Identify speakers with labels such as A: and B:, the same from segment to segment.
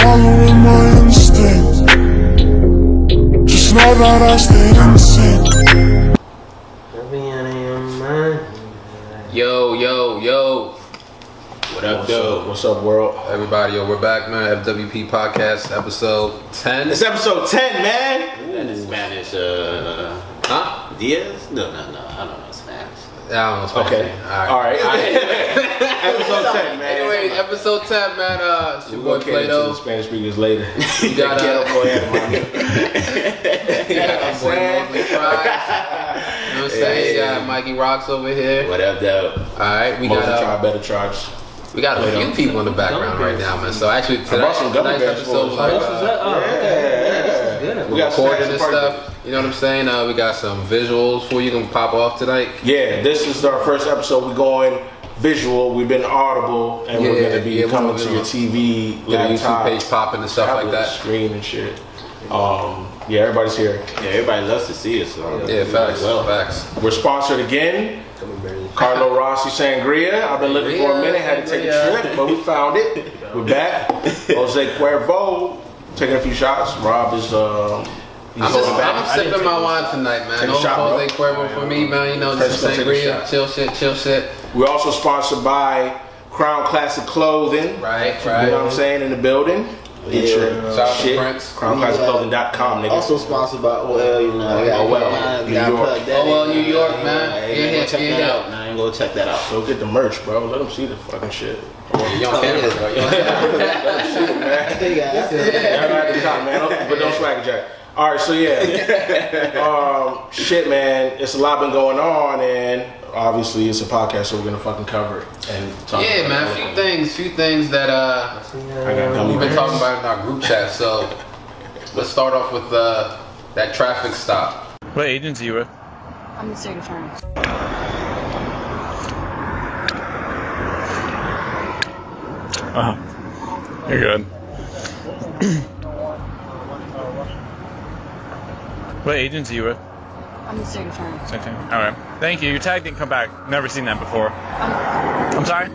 A: following my instinct. Just know that I stay innocent.
B: Yo. What up, though?
C: What's up, world?
B: Everybody, we're back, man. FWP Podcast, episode 10.
C: It's episode 10, man.
D: That is Spanish,
B: Huh?
D: Diaz? No, I don't know Spanish.
B: I don't know Spanish.
C: Okay. Alright. Episode 10, man.
B: Anyway, episode 10, man. It's your boy
C: We'll get into
B: Plato.
C: the Spanish speakers later.
B: You got
C: Ghetto boy, man.
B: You got my boy Mosley Fries. You know what I'm saying? You got Mikey Rocks over here.
D: What up, though?
B: Alright, we
C: Most
B: got
C: tribe, better tribes.
B: we got a few people in the background right now, man. So actually,
C: brought some gummy
B: tonight's
C: bears for
B: episode,
C: us.
B: like,
C: We got
B: recording
C: snacks
B: and
C: party.
B: stuff. You know what I'm saying? We got some visuals for you. Gonna pop off tonight.
C: Yeah, this is our first episode. We're going visual. We've been audible, and we're going to be coming to your TV,
B: Get a YouTube
C: laptop,
B: page popping and stuff like
C: tablet,
B: that.
C: screen and shit. Yeah, everybody's here.
D: Yeah, everybody loves to see us. So
B: Yeah, facts. Facts.
C: We're sponsored again. Carlo Rossi Sangria. I've been looking for a minute. Had to take a trip, but we found it. We're back. Jose Cuervo taking a few shots. Rob is
B: I'm sipping my wine tonight, man.
C: Take a
B: No
C: shot,
B: Jose
C: bro.
B: Cuervo for me, man. You know, just
C: Take a
B: sangria,
C: shot.
B: chill shit.
C: We're also sponsored by Crown Classic Clothing.
B: Right.
C: You know what I'm saying? In the building. Get your
B: Shout out to
C: shit.
B: Prince.
C: CrownClassicClothing.com, nigga.
D: Also sponsored by OL, you know.
C: New York.
B: New York, man.
D: Go check that out, man. Go check that out.
C: Go get the merch, bro. Let them see the fucking shit.
B: You on camera, bro. You on camera.
C: Let them see it, man. Everybody at the top, man. But don't swagger jack. All right, so yeah. Shit, man. It's a lot been going on, and obviously it's a podcast, so we're gonna fucking cover it and talk.
B: Yeah,
C: about
B: man.
C: it.
B: Few things that
C: I got gummy
B: we've been
C: bears.
B: talking about in our group chat. So let's start off with that traffic stop.
E: What agency you with?
F: I'm the state attorney.
E: You're good. What agency you with?
F: I'm the state attorney.
E: Same thing. Alright. Thank you. Your tag didn't come back. Never seen that before. I'm sorry?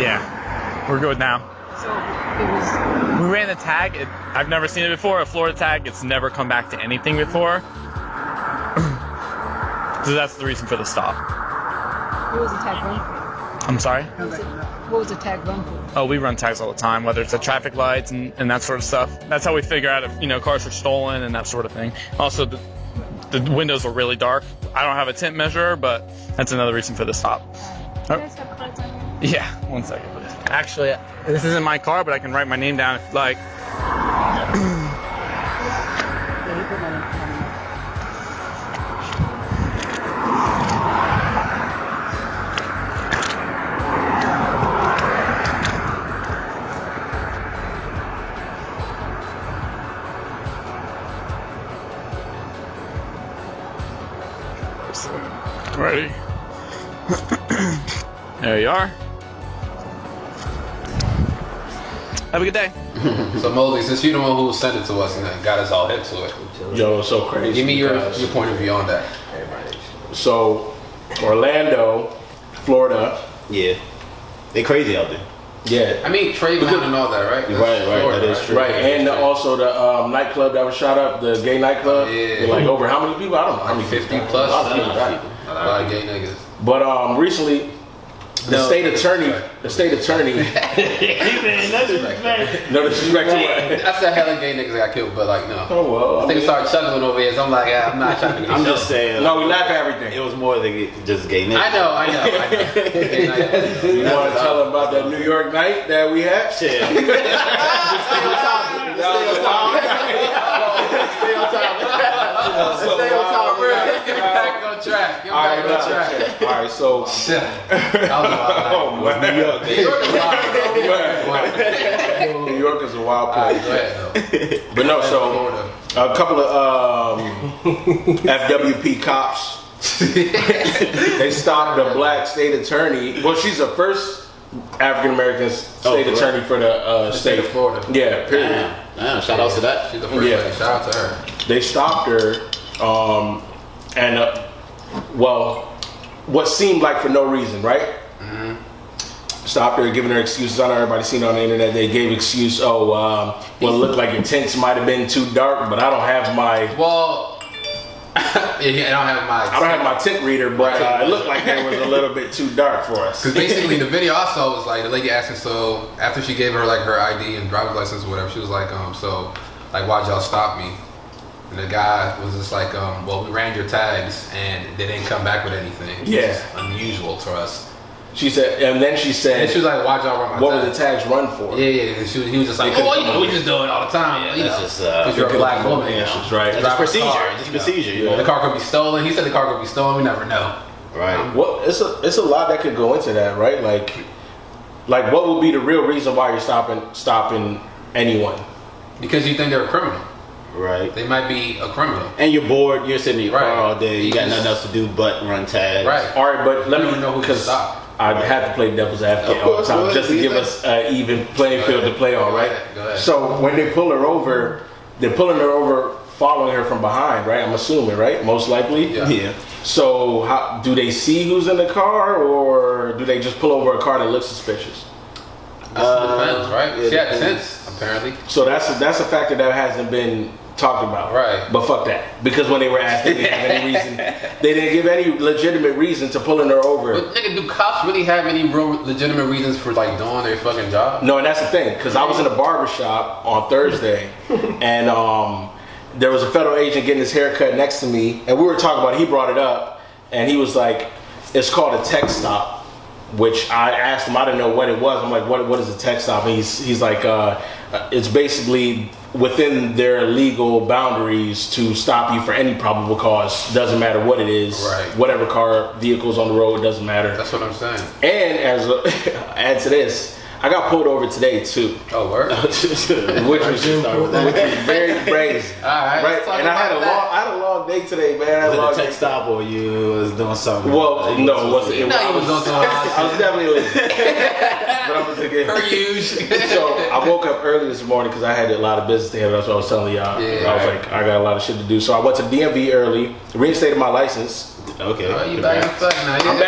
E: Yeah. We're good now.
F: So it was.
E: We ran the tag. I've never seen it before. A Florida tag. It's never come back to anything before. So that's the reason for the stop.
F: What was the tag run for?
E: I'm sorry?
F: What was the tag run for?
E: Oh, we run tags all the time, whether it's the traffic lights and that sort of stuff. That's how we figure out if, cars are stolen and that sort of thing. Also, the windows are really dark. I don't have a tint measurer, but that's another reason for the stop.
F: You guys have cards on you?
E: Yeah, 1 second, please. Actually, this isn't my car, but I can write my name down if you'd like.
F: Yeah, you put my name on
E: Ready? There you are. Have a good day.
B: So Mosley, since you're the one who sent it to us and got us all hip to it,
C: Yo, it's so crazy.
B: give me your
C: because-
B: point of view on that.
C: So, Orlando, Florida.
D: Yeah. They crazy out there.
C: Yeah.
B: I mean, Trayvon and all that, right? That's
D: Right,
B: Florida,
D: that is true.
C: Right, and also the nightclub that was shot up, the gay nightclub.
B: Yeah.
C: With like over how many people? I don't know. How many
B: 50
C: people?
B: plus.
C: A lot of people died.
B: A lot of gay niggas.
C: But recently, the state attorney. No disrespect to what?
B: I said hella gay niggas got killed, but like, no.
C: Oh well.
B: I think it started chuckling over here, so I'm like, yeah, I'm not trying to get
D: I'm
B: killed.
D: just saying.
C: No, we laugh at everything.
D: It was more than just gay niggas.
B: I know. Gay niggas.
C: You want to tell them about that New York night that we had?
D: Shit.
B: Get back on track. Get back on track.
C: All right, so.
B: Oh,
C: New York.
B: New York is wild.
C: New York is a wild
B: All right,
C: place.
B: go ahead, though.
C: But no, so a couple of FWP cops. They stopped a black state attorney. Well, she's the first African American state attorney for the state
B: of Florida.
C: Yeah, period.
D: Damn, shout out to that.
B: She's the first
C: Yeah.
B: lady. Shout out to her.
C: They stopped her, and well, what seemed like for no reason, right? stopped her, giving her excuses. I know everybody seen it on the internet. They gave excuse, well, it looked like your tints might have been too dark, but I don't have my...
B: Well, yeah, I don't have my
C: tint reader, but it looked like it was a little bit too dark for us.
B: Because basically the video I saw was like the lady asking, so after she gave her like her ID and driver's license or whatever, she was like, so like why'd y'all stop me? And the guy was just like, well, we ran your tags and they didn't come back with anything.
C: Yeah.
B: Which is unusual for us.
C: She said, and then she said,
B: and she was like, why'd y'all run my tags?
C: What were the tags run for?
B: Yeah. And he was just like, oh, we just do it all the time.
D: Yeah, it's just
B: because you're a black woman.
C: Right.
D: It's procedure. It's procedure. You know?
B: The car could be stolen. He said the car could be stolen. We never know.
D: Right.
C: Well, it's a lot that could go into that, right? Like what would be the real reason why you're stopping anyone?
B: Because you think they're a criminal.
D: Right.
B: They might be a criminal.
D: And you're bored. You're sitting in your car all day. You
B: You
D: got
B: just-
D: nothing else to do but run tags.
B: Right.
C: All right, but let me
B: know who to
C: because
B: stop.
C: I have to play devil's advocate
D: Of
C: all the
D: course,
C: time
D: go
C: just to
D: ahead,
C: give
D: do
C: us an even playing field to play on, right?
B: Go ahead.
C: So when they pull her over, they're pulling her over, following her from behind, right? I'm assuming, right? Most likely.
B: Yeah.
D: Yeah.
C: So how do they see who's in the car, or do they just pull over a car that looks suspicious?
B: Depends, right?
D: yeah,
B: She had
D: depends.
B: sense, apparently.
C: So that's a factor that hasn't been talked about,
B: Right.
C: But fuck that, because when they were asked, they didn't have any reason. They didn't give any legitimate reason to pulling her over.
B: But nigga, do cops really have any real legitimate reasons for like doing their fucking job?
C: No, and that's the thing, because I was in a barber shop on Thursday, and there was a federal agent getting his hair cut next to me, and we were talking about it. He brought it up, and he was like, "It's called a tech stop," which I asked him. I didn't know what it was. I'm like, "What is a tech stop?" And he's like, "It's basically within their legal boundaries to stop you for any probable cause. Doesn't matter what it is.
B: Right.
C: Whatever vehicle's on the road, doesn't matter."
B: That's what I'm saying.
C: And as add to this, I got pulled over today too,
B: Oh, word?
C: which was very crazy.
B: All right, let's talk
C: And I had
B: about that.
C: I had a long day today, man. I had
D: Was
C: a
D: it
C: long
D: a tech
C: day.
D: stop or you was doing something?
C: Well, no, it wasn't.
B: You know you was doing something.
C: I was definitely listening, but I'm gonna take it.
B: Per usual.
C: So I woke up early this morning because I had a lot of business to handle. That's what I was telling y'all.
B: Yeah.
C: I was like, I got a lot of shit to do. So I went to DMV early, reinstated my license.
D: Okay.
B: Oh, you back in effect now.
C: I'm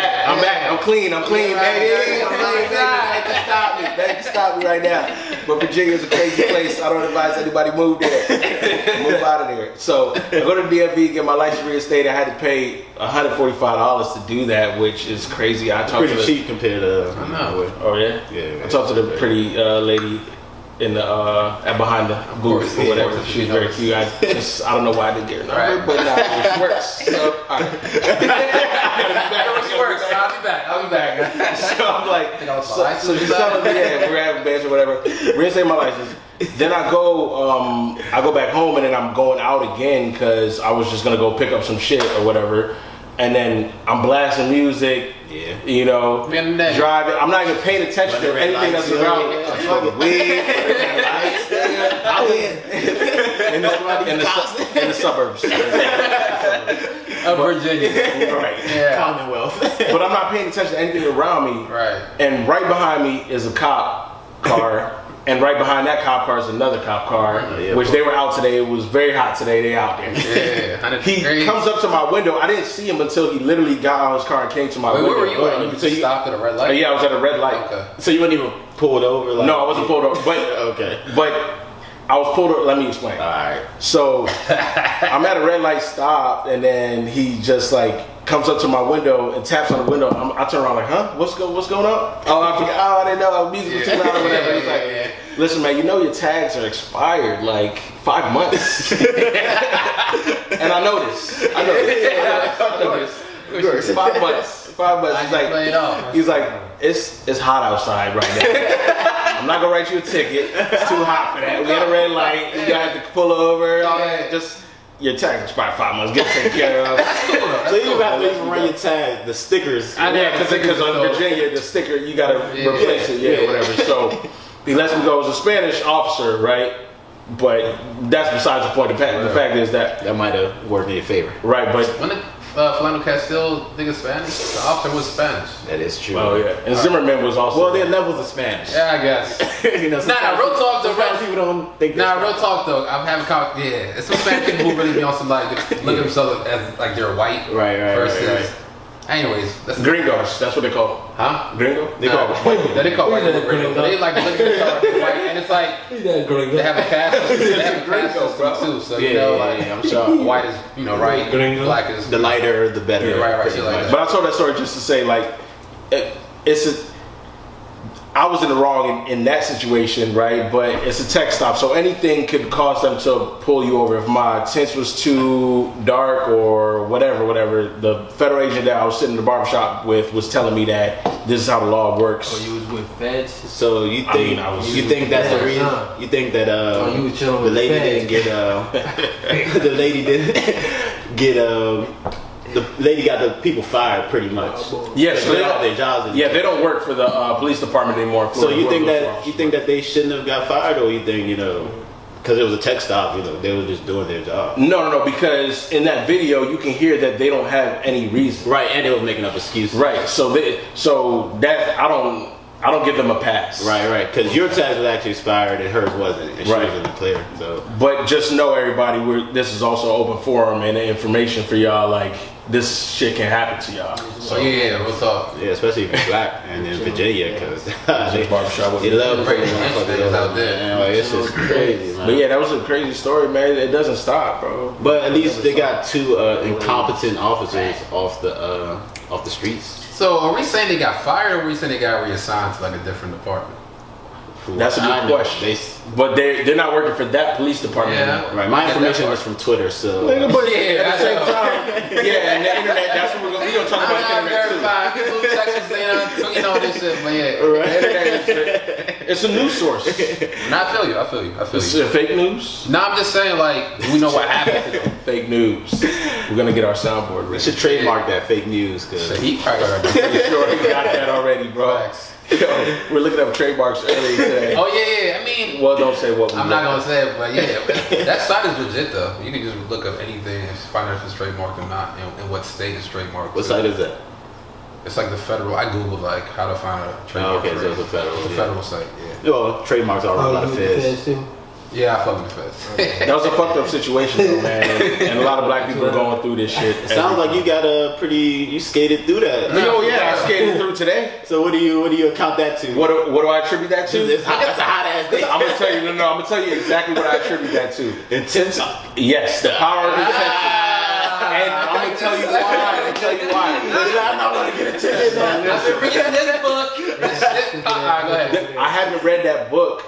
C: back. I'm clean. I'm clean,
B: Yeah,
C: baby.
B: right,
C: I'm
B: right,
C: clean,
B: right.
C: baby. They can stop me. They can stop me right now. But Virginia's a crazy place. I don't advise anybody move there. Move out of there. So I go to DMV, get my license reinstated. I had to pay $145 to do that, which is crazy. I talked
D: Pretty
C: to the,
D: cheap compared to.
B: I know.
C: Oh yeah.
D: Yeah.
C: I talked to the pretty lady in the behind the booth
B: course,
C: or whatever.
B: of course,
C: She was very
B: knows.
C: cute. I don't know why I didn't get her number,
B: Right.
C: but it works. So, all right.
B: I'll be back.
C: So I'm like,
B: Think I was
C: so
B: license
C: she's
B: back?
C: telling me, yeah, we're having bands or whatever. Reinstate my license. Then I go back home, and then I'm going out again because I was just gonna go pick up some shit or whatever. And then I'm blasting music,
D: Yeah.
C: you know,
B: Be in the day.
C: driving. I'm not even paying attention to anything that's around me. I'm smoking weed in the suburbs.
B: Of Virginia.
C: Right.
B: Yeah.
D: Commonwealth.
C: But I'm not paying attention to anything around me.
B: Right.
C: And right behind me is a cop car. And right behind that cop car is another cop car,
D: yeah,
C: which they were out today. It was very hot today. They out there.
B: Yeah.
C: He comes up to my window. I didn't see him until he literally got out of his car and came to my
B: Wait,
C: window.
B: where were you at?
C: So
B: You stopped at a red light?
C: yeah, I was at a red light.
B: Okay.
D: So you weren't even pulled over? Like,
C: No, I wasn't pulled over. But
D: Okay.
C: I was pulled over. Let me explain.
D: Alright.
C: So I'm at a red light stop, and then he just like comes up to my window and taps on the window. I turn around like, huh? What's going on? Oh, I forgot. Oh, I didn't know. Music was too loud or whatever. He's like, listen, man, you know your tags are expired like 5 months. And I noticed. I noticed. 5 months. 5 months. He's
B: play it off.
C: like, it's hot outside right now. I'm not gonna write you a ticket. It's too hot for that. We had a red light. You gotta have to pull over. All that. Just your tags expired 5 months. Get taken care of.
D: So you have to even run your tag, the stickers.
C: Yeah, because on Virginia, the sticker, you gotta replace it, whatever. So he lets me go as a Spanish officer, right? But that's besides the point. The fact is that,
D: That might have worked in your favor.
C: right, but,
B: When did Philando Castile think of Spanish? The officer was Spanish.
D: That is true.
C: oh yeah. And Zimmerman was also,
D: Well, there are levels of Spanish.
B: Yeah, I guess.
D: You know,
B: Nah, real talk though,
D: sometimes
B: real-
D: people don't think
B: Nah,
D: they're
B: real talk though. I'm having it's some Spanish people who really be on some like look at themselves as like they're white
D: Right,
B: versus
D: right.
B: Anyways, that's
C: Gringos, that's what they call them.
B: huh?
C: Gringo?
B: They call they call white people gringo. They like look at the white, and it's like they have a caste system too. So you know, like
D: I'm sure.
B: white is right, black is
D: The lighter, the better.
B: Yeah, right,
D: pretty
B: shit like
D: much.
B: that.
C: But I told that story just to say, like, I was in the wrong in that situation, right? But it's a tech stop, so anything could cause them to pull you over. If my tints was too dark or whatever, the federal agent that I was sitting in the barbershop with was telling me that this is how the law works.
G: Oh, you was with feds?
D: So you think you think that's the reason? You think that
G: you was chilling
D: the
G: with
D: lady
G: feds.
D: didn't get the lady didn't get the lady got the people fired pretty much.
C: Yes,
D: So they don't have their jobs anymore.
C: Yeah, they don't work for the police department anymore.
D: So you think
C: Florida
D: that they shouldn't have got fired, or you think because it was a tech stop, they were just doing their job?
C: No, because in that video you can hear that they don't have any reason.
D: Right, and they were making up excuses.
C: Right. So that I don't give them a pass.
D: Right. Because your tax was actually expired and hers wasn't, and she
C: Right.
D: was in the clear. So
C: But just know, everybody, this is also an open forum and information for y'all. Like, this shit can happen to y'all.
B: So yeah, we'll talk.
D: yeah, especially if you're black and in Virginia, because
C: barbershop
D: they love
B: Crazy
D: putting
B: incidents out there.
D: Man, like, it's just crazy, man.
C: But yeah, that was a crazy story, man. It doesn't stop, bro.
D: But at least they got two incompetent officers off the streets.
B: So are we saying they got fired, or are we saying they got reassigned to like a different department?
C: That's a
D: I
C: good
D: know.
C: question. But they're not working for that police department
B: Yeah.
C: anymore.
D: Right, my
B: Yeah,
D: information
B: that's
D: was from Twitter, so
C: But
B: Yeah,
C: at the same
B: I know.
C: time, yeah, and the internet, that's what we're going to talk about.
B: I'm
C: The
B: not
C: internet too.
B: verified. People who text us, tweeting all this shit, but yeah.
C: The internet it's a news source.
B: No, I feel you.
C: It's fake news.
B: No, I'm just saying, like, we know what happened to them.
C: Fake news. We're gonna get our soundboard
D: we
C: ready.
D: should trademark that fake news,
B: So
D: because
B: he probably got
C: Pretty sure we got that already, bro. Yo, we're looking up trademarks earlier today.
B: Oh yeah. I mean,
C: Well, don't say what we
B: I'm not gonna say it, but yeah, that site is legit though. You can just look up anything and find out if it's trademarked or not, and what state is trademarked.
D: what
B: to.
D: site is that?
B: It's like the federal. I googled like how to find a trademark.
D: okay, so
B: phrase.
D: it's a federal,
B: It's a
D: yeah.
B: federal site. Yeah.
D: Well, trademarks are run by the feds.
B: Yeah, I fuck with the feds.
C: That was a fucked up situation, though, man. And a lot of black people are going through this shit.
D: It sounds like you got you skated through that.
C: Oh yeah, I skated through today.
D: So what do you account that to?
C: What do I attribute that to?
D: That's a hot ass day.
C: I'm gonna tell you. No, I'm gonna tell you exactly what I attribute that to.
D: Intense.
C: Yes, the power of intention. And I'm gonna tell you why.
D: I'm not gonna get attention.
B: I've been reading this book. This shit. Go ahead.
C: I haven't read that book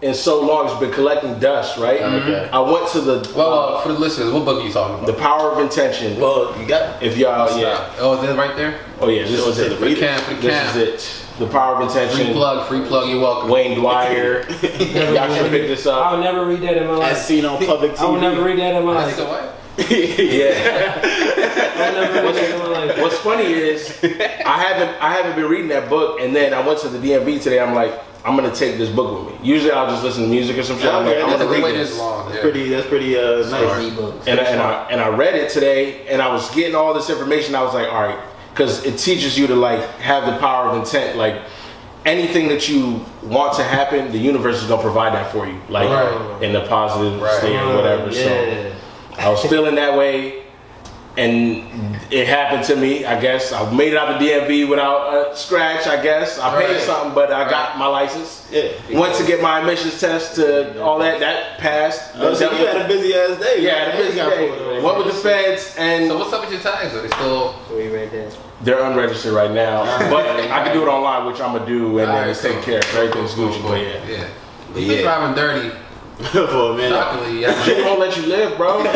C: in so long. It's been collecting dust, right?
D: Okay.
C: I went to the
B: Well, for the listeners, what book are you talking about?
C: the power of intention.
D: Well, you got
C: If y'all, yeah.
B: Oh, is that right there?
C: Oh yeah, this is it.
B: For the camp.
C: This is it. The power of intention.
B: Free plug. You're welcome.
C: Wayne Dwyer. Y'all should pick this
G: I
C: up.
G: would never read that in my
D: as
G: life.
D: seen on public
G: I would never
D: TV.
G: read that in my
B: I
G: life.
B: think what?
C: Yeah.
G: I would never read that in my life.
C: What's funny is I haven't been reading that book, and then I went to the DMV today. I'm like, I'm gonna take this book with me. Usually I'll just listen to music or some shit. I'm like,
D: Okay,
C: I'm
B: That's
C: gonna
B: the
C: read
B: way
C: this.
B: this long. Yeah.
D: That's pretty nice.
C: And I read it today, and I was getting all this information. I was like, all right, because it teaches you to like have the power of intent. Like anything that you want to happen, the universe is gonna provide that for you, like
B: Right.
C: in the positive
B: Right.
C: state or whatever. So I was feeling that way, and it happened to me. I guess I made it out the DMV without a scratch. I guess I paid
B: Right.
C: something, but I got
B: Right.
C: my license.
D: Yeah.
C: Went to get my emissions test to all that. That passed.
D: So you had a busy ass day.
C: Yeah, the busy day. Went with the feds, and
B: So what's up with your tags? Are they still?
C: they're unregistered right now. But I can do it online, which I'm gonna do, and then
B: Alright,
C: it's taken
B: cool.
C: care of. Everything's Gucci. But yeah,
B: Yeah.
D: But
B: You've been
D: yeah.
B: driving dirty.
D: For a minute.
B: Shockingly, yeah.
C: shit won't let you live, bro. They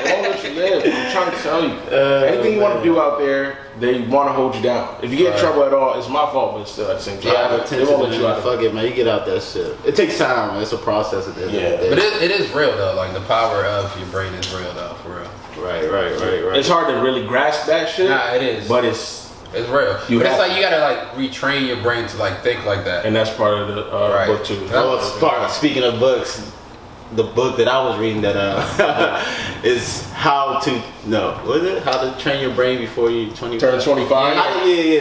C: won't let you live. I'm trying to tell you. Anything you want to do out there, they want to hold you down. If you get in trouble at all, it's my fault, but still at the same time,
D: Yeah,
C: they won't let you out.
D: Fuck it, man. You get out that shit. It takes time, man. It's a process at the end of the
B: But
D: day.
B: it is real though. Like the power of your brain is real though, for real.
D: Right.
C: It's hard to really grasp that shit.
B: Nah, it is.
C: But it's
B: It's real.
C: You
B: But it's
C: have
B: like you gotta like retrain your brain to like think like that.
C: and that's part of the
B: Right.
C: book too.
D: Well, speaking of books, the book that I was reading that is how to how to train your brain before you 25.
C: Turn 25.
D: Yeah,
B: How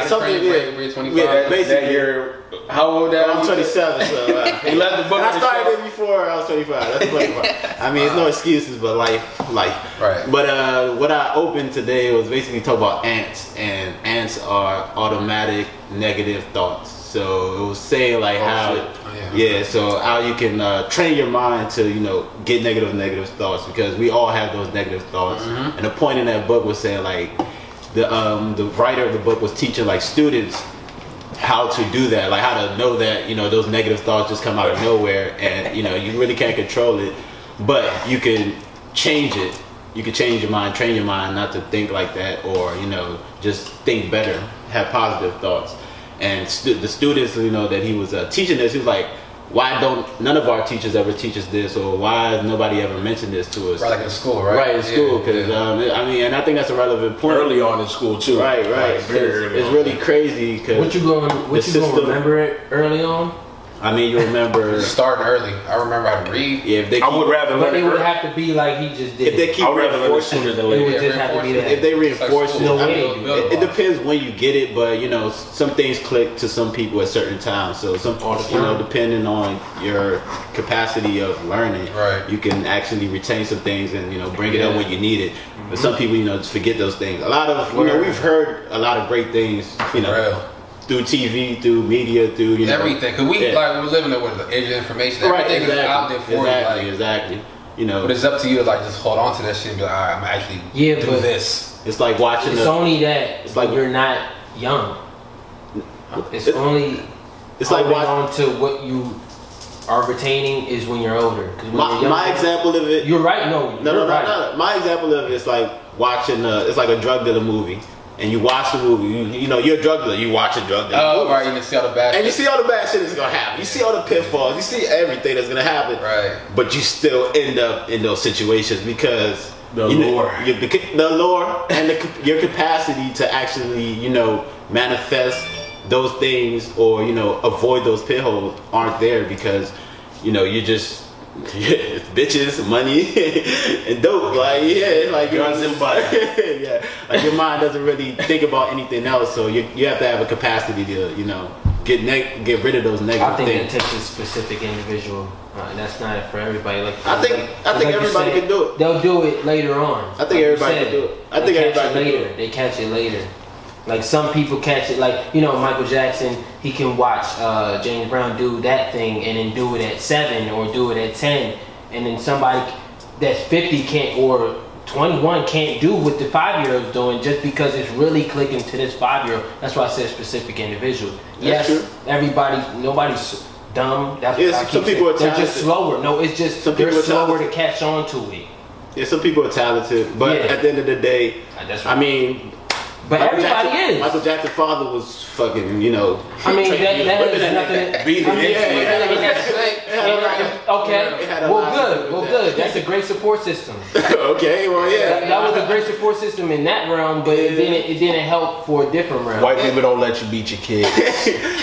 B: to
D: something.
B: train your brain
D: Yeah,
B: before you're 25.
D: yeah,
C: That
D: basically.
C: you're How old that?
D: I'm 27, so
C: He left the book.
D: and I
C: on the
D: started
C: shelf.
D: it before I was 25. That's the funny part. I mean, it's no excuses, but life.
B: Right.
D: But what I opened today was basically talk about ants, and ants are automatic negative thoughts. So it was saying like how,
B: shit. Oh, yeah.
D: so how you can train your mind to get negative thoughts, because we all have those negative thoughts. And the point in that book was saying like the writer of the book was teaching like students how to do that, like how to know that those negative thoughts just come out of nowhere, and you really can't control it, but you can change it. You can change your mind, train your mind not to think like that, or just think better, have positive thoughts. And the students that he was teaching this, he was like, why don't none of our teachers ever teach us this, or why has nobody ever mentioned this to us?
B: Right, like in school, right?
D: Right, in school, because I mean, and I think that's a relevant point.
C: Early on in school too.
D: Right.
C: Very early
D: It's
C: on.
D: really crazy because
G: What you gonna remember it early on?
D: I mean, you remember.
B: Starting early. I remember how to read.
D: Yeah, if they
C: I would rather
G: But
C: learn
G: it would
C: early.
G: have to be like he just did.
D: if they
G: it.
D: keep
C: I would rather learn it
D: reinforcing
C: sooner
D: it,
C: than
G: It
C: later.
G: would just have to be that.
D: if they reinforce it,
B: No
D: I
G: way.
D: mean, it depends when you get it, but some things click to some people at certain times. So depending on your capacity of learning,
B: Right.
D: you can actually retain some things and bring it up when you need it. But some people just forget those things. A lot of we've heard a lot of great things
B: Real.
D: through TV, through media, through
B: Everything. Because we're living there with the age of information. Everything is out there for you. Like,
D: exactly.
B: but it's up to you to like just hold on to that shit and be like, all right, I'm actually
G: Yeah,
B: do
G: but-
B: this.
D: It's like watching.
G: It's only that
D: It's like-
G: when you're not young. It's only
D: It's like
G: holding
D: watching.
G: on to what you are retaining is when you're older. 'Cause when you're
D: My
G: younger-
D: example of it.
G: You're right. No,
D: No,
G: you're
D: no,
G: right.
D: no. My example of it is like watching. It's like a drug dealer movie, and you watch the movie. You're a drug dealer. You watch a drug dealer.
B: Oh,
D: movie.
B: right. You can see all the bad
D: And you
B: shit.
D: see all the bad shit that's gonna happen. You see all the pitfalls. You see everything that's gonna happen.
B: Right.
D: But you still end up in those situations because
C: The lure.
D: the lure, and your capacity to actually manifest those things or avoid those pit holes aren't there because you just bitches, money, and dope. Like like
C: Guns and butter.
D: yeah, like your mind doesn't really think about anything else. So you have to have a capacity to get rid of those
G: I
D: negative
G: think
D: things.
G: it takes a specific individual, and that's not for everybody.
D: I think
G: you
D: everybody
G: said,
D: can do it.
G: They'll do it later on.
D: I think
G: Like you
D: everybody
G: said,
D: can do it. I
G: they
D: think
G: catch
D: everybody
G: it
D: can do
G: later. They catch it later. Like some people catch it, like Michael Jackson. He can watch James Brown do that thing and then do it at 7 or do it at 10, and then somebody that's 50 can't or 21 can't do what the 5-year-old's doing just because it's really clicking to this 5-year-old. That's why I said specific individual. Yes,
D: true.
G: nobody's dumb. That's
D: Yes,
G: what I keep
D: some people
G: saying.
D: are
G: They're just
D: talented.
G: slower. No, it's just
D: Some
G: they're
D: people are
G: slower
D: talented.
G: to catch on to it.
D: Yeah, some people are talented, but
G: Yeah.
D: at the end of the day,
G: That's
D: I mean,
G: But everybody is.
D: Michael Jackson's father was fucking,
G: I mean, that has nothing.
C: Beat
G: I mean,
D: it.
G: okay.
D: It had a
G: Well,
D: lot to
G: good.
D: do with
G: Well,
D: that.
G: good. That's a great support system.
D: Okay, well,
G: That was a great support system in that realm, but it didn't help for a different realm.
C: White people don't let you beat your kids.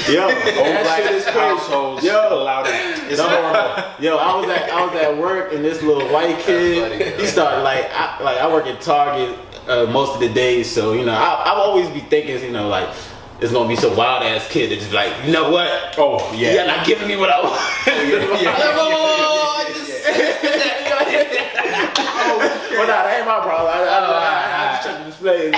D: Yo,
C: Old
D: that
C: black
D: shit is crazy.
C: households
D: Yo.
C: allow that. It's normal.
D: Yo, I was at work and this little white kid,
B: That's funny,
D: he started I work at Target most of the days, so I'll always be thinking, like it's gonna be some wild ass kid that's just like, you know what?
C: Oh yeah.
D: You're not giving me what I want. Well, nah, that ain't my problem. I just check the displays,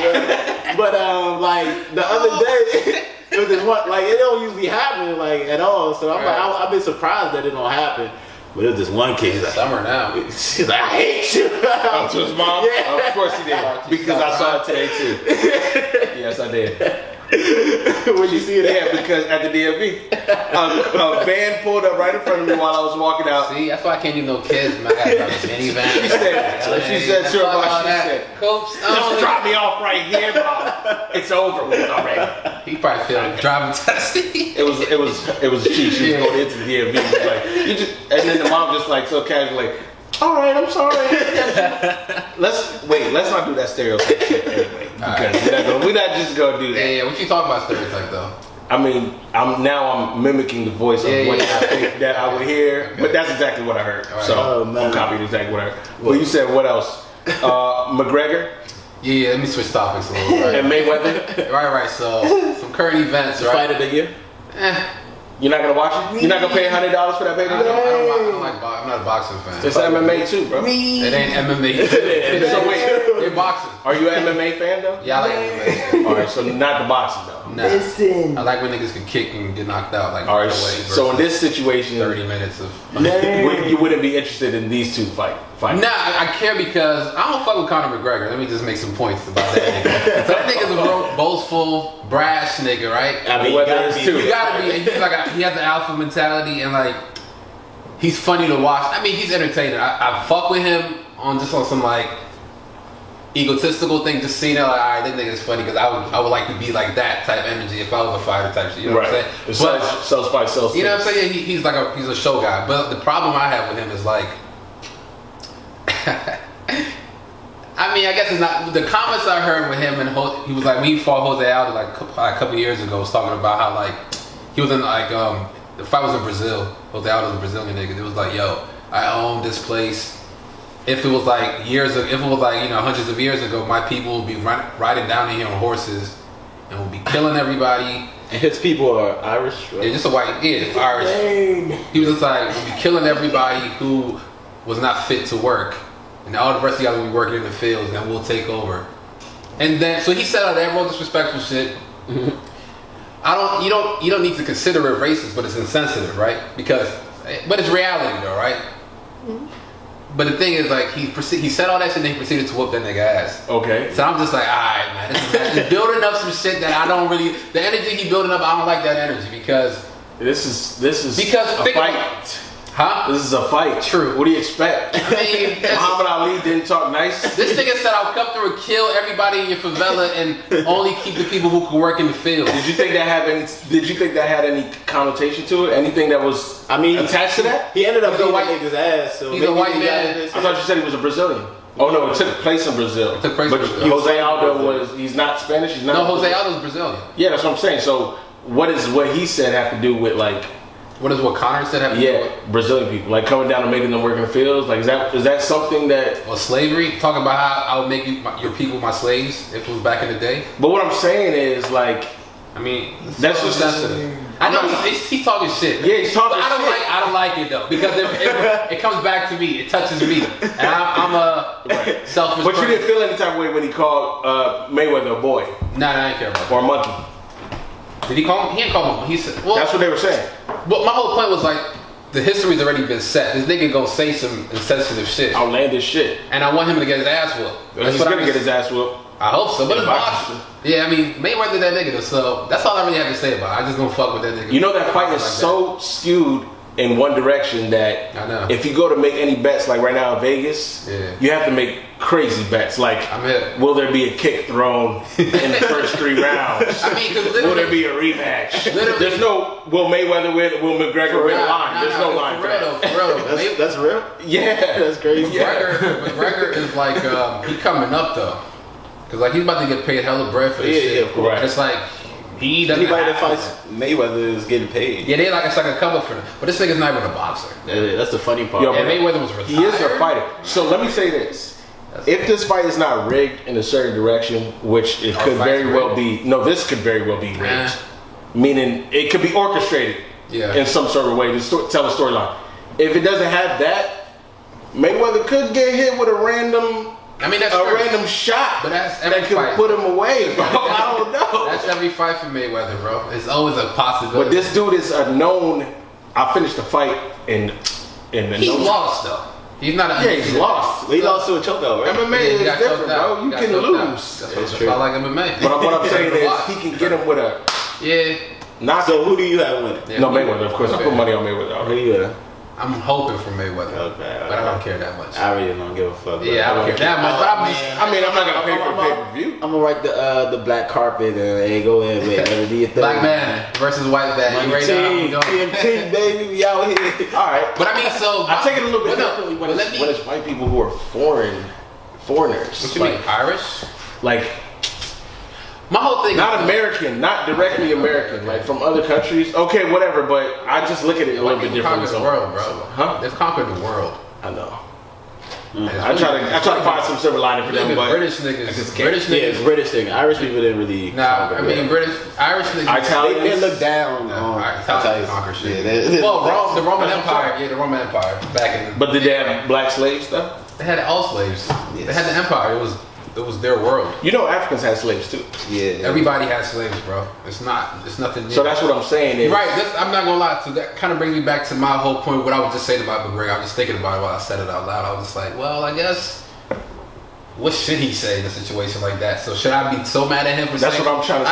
D: but like the other day, it was this one, like it don't usually happen like at all. So I'm like, I've been surprised that it don't happen. But it was this one kid. He's
B: It's
D: like,
B: summer now.
D: she's like, I hate you.
C: Oh, to his mom?
D: Yeah.
C: Of course he did. Because I saw it today too. Yes, I did.
D: When you see
C: Yeah,
D: that,
C: because at the DMV, a van pulled up right in front of me while I was walking out.
B: See, that's why I can't do no kids, man. I got a minivan.
C: She said, sure, Mom, she said,
B: Coops,
C: just drop me off right here, Mom. It's over with already.
B: He probably feel driving test.
C: It was she. She was going into the DMV. She was like, and then the mom just like so casually, all right, I'm sorry. Let's not do that stereotype shit anyway. Because we're not just gonna do that.
B: Yeah, what you talking about stereotype though?
C: I mean, I'm mimicking the voice of what I think that I would hear, but that's exactly what I heard.
B: Right.
C: So
D: Oh, man.
C: I'm copying exactly what I heard. Well, you said what else? McGregor
B: Yeah, let me switch topics a little. Right,
C: and Mayweather.
B: right. So some current events,
D: fight
B: right?
D: of the year.
C: You're not gonna watch it? You're not gonna pay $100 for that baby?
B: I don't like I'm not a boxing fan.
C: It's MMA too, bro.
B: It ain't MMA.
C: So wait,
B: They're boxing.
C: are you an MMA fan though?
B: Yeah, I like MMA.
C: All right, so not the boxing though.
B: Nah.
G: Listen.
B: I like when niggas can kick and get knocked out. Like
C: All right,
B: right away
C: so in
B: versus
C: this situation,
B: 30 minutes of.
C: you wouldn't be interested in these two fights.
B: Nah, I care because I don't fuck with Conor McGregor. Let me just make some points about that nigga. So that nigga's a real boastful, brash nigga, right?
D: I mean,
C: Whether
D: you gotta
C: it's
D: be.
C: two.
B: You gotta be. He's like he has the alpha mentality and like he's funny to watch. I mean, he's entertaining. I fuck with him on some like egotistical thing. Just seeing it like, all right, that nigga's funny because I would like to be like that type energy if I was a fighter type shit. You know what I'm saying?
C: Sells fight, sells.
B: You know what I'm saying? He's like he's a show guy. But the problem I have with him is like. I mean, I guess it's not the comments I heard with him and he was like when he fought Jose Aldo like a couple years ago, was talking about how like he was in like the fight was in Brazil. Jose Aldo's a Brazilian nigga. It was like, yo, I own this place. If it was like hundreds of years ago, my people would be riding down here on horses and would be killing everybody.
D: And his people are Irish, right?
B: Yeah, just a white, it's Irish. He was just like would be killing everybody who was not fit to work. And all the rest of y'all will be working in the fields and we'll take over. And then, so he said all that real disrespectful shit. You don't need to consider it racist, but it's insensitive, right? But it's reality though, right? But the thing is, like, he said all that shit and then he proceeded to whoop that nigga ass.
C: Okay.
B: So I'm just like, alright, man, this is building up some shit that I don't really, the energy he building up, I don't like that energy because.
C: This is
B: Because
C: a
B: think
C: fight.
B: about- Huh?
C: This is a fight.
B: True.
C: What do you expect?
B: I mean,
C: Muhammad Ali didn't talk nice.
B: this nigga said I'll come through and kill everybody in your favela and only keep the people who can work in the field.
C: Did you think that had any connotation to it? Anything that was attached to that?
D: He ended up
B: He's a
D: beating
B: white-
D: nigga's ass. So
B: he's a
D: maybe
B: white
D: he got
B: man.
D: it.
C: I thought you said he was a Brazilian. Oh no, it took place in Brazil.
B: It took place
C: but
B: in Brazil.
C: Jose Aldo he's not Spanish. He's not.
B: No, Jose Aldo's Brazilian.
C: Yeah, that's what I'm saying. So what does what he said have to do with like?
B: What is what Connor said have to do with?
C: Brazilian people like coming down and making them work in the fields. Like is that something that?
B: Well, slavery. Talking about how I would make your people my slaves if it was back in the day.
C: But what I'm saying is like,
B: I mean,
C: that's just
B: sensitive. I know he's talking shit.
C: Yeah, he's talking
B: but I don't like it though because it comes back to me. It touches me, and I'm a selfish.
C: But you
B: person.
C: didn't feel any type of way when he called Mayweather a boy
B: Nah, I didn't care about that.
C: or a monkey.
B: Did he call him? He didn't call him. He said, well,
C: That's what they were saying.
B: But my whole point was like, the history's already been set. This nigga gonna say some insensitive shit,
C: Outlandish shit.
B: and I want him to get his ass whooped.
C: He's gonna get his ass whooped.
B: I hope so, but it's
C: boxing.
B: boxing. Yeah, I mean, Mayweather that nigga, so that's all I really have to say about it. I just don't fuck with that nigga.
C: You know that fight is
B: Like
C: so skewed in one direction that
B: I know.
C: if you go to make any bets, like right now in Vegas,
B: Yeah.
C: you have to make crazy bets. Like,
B: I'm hip.
C: will there be a kick thrown in the first 3 rounds?
B: I mean, because
C: Will there be a rematch?
B: Literally-
C: There's no will Mayweather win, will McGregor win line. There's no line for
B: for real
C: that.
B: though, for real though.
D: That's real.
C: Yeah,
D: That's crazy.
B: McGregor is like he coming up though, because like he's about to get paid hella bread for this
D: Yeah,
B: shit.
D: yeah, of course.
B: And it's like he doesn't.
D: Anybody that
B: have-
D: fights Mayweather is getting paid.
B: Yeah, it's like a cover for them. But this nigga's not even a boxer.
D: That's the funny part.
C: Yo,
B: And Mayweather was retired.
C: He is a fighter. So let me say this. If this fight is not rigged in a certain direction, which it
B: Our
C: could
B: fight's
C: very well
B: rigged.
C: be, no, this could very well be rigged.
B: Nah.
C: Meaning it could be orchestrated
B: Yeah.
C: in some sort of way to tell a storyline. If it doesn't have that, Mayweather could get hit with a random shot
B: But that's
C: that
B: every
C: could
B: fight.
C: put him away, bro. I don't know.
B: That's every fight for Mayweather, bro. It's always a possibility.
C: But this dude is a known. I finished the fight in the
B: He lost though. He's not.
C: Yeah, he's lost.
D: He lost to a chokeout, right?
C: MMA
B: Yeah, he
C: is
B: got
C: different,
B: choked out.
C: bro.
B: He
C: You
B: got
C: can
B: choked out.
C: lose.
B: That's why I like MMA.
C: But what I'm saying is
B: Watch.
C: he can get him with a
B: Yeah.
C: not
D: So who do you have winning?
B: Yeah,
C: no Mayweather. Of course, I put money on Mayweather
D: Who
C: already.
D: you have?
B: I'm hoping for Mayweather,
D: Okay,
B: but I don't care that much.
D: I really don't give a fuck.
B: Yeah, I don't care that much. But I'm just.
C: I mean, I'm not gonna pay for a pay-per-view.
D: I'm gonna write the black carpet and hey, go ahead with whatever do your thing.
B: Black man versus white man. You
D: Money
B: ready now? We
D: team,
B: go.
D: TMT, baby, we out here.
C: All right,
B: But I mean, so
C: I take it a little bit
B: But no,
C: differently when
B: but
C: it's,
B: let me-
C: when it's white people who are foreigners.
B: What you mean,
C: Like,
B: Irish?
C: like
B: My whole thing.
C: not
B: is,
C: American, not directly American, like from other countries. Okay, whatever, but I just look at it a little
B: White
C: bit
B: people
C: differently.
B: conquered the world, bro.
C: Huh?
B: They've conquered the world.
C: I know. I try to find some silver lining for them,
B: Even
C: but
B: British niggas. British
D: Yeah, it's
B: niggas.
D: British thing. Irish people didn't really.
B: Nah, I mean Irish niggas.
C: Italians.
D: They look down
B: Nah,
D: on
B: Italians conquer shit.
D: Yeah, they-
B: Well, the Roman Empire. Yeah, the Roman Empire. Back in.
C: But did they have black slaves though?
B: They had all slaves. They had the empire. It was their world.
C: You know, Africans had slaves too.
D: Yeah.
B: Everybody had slaves, bro. It's nothing new.
C: So that's what I'm saying. Is,
B: Right, I'm not gonna lie. So that kind of brings me back to my whole point. What I was just saying about McGregor. I was just thinking about it while I said it out loud. I was just like, well, I guess. What should he say in a situation like that? So should I be so mad at him for
C: That's
B: saying?
C: what I'm trying to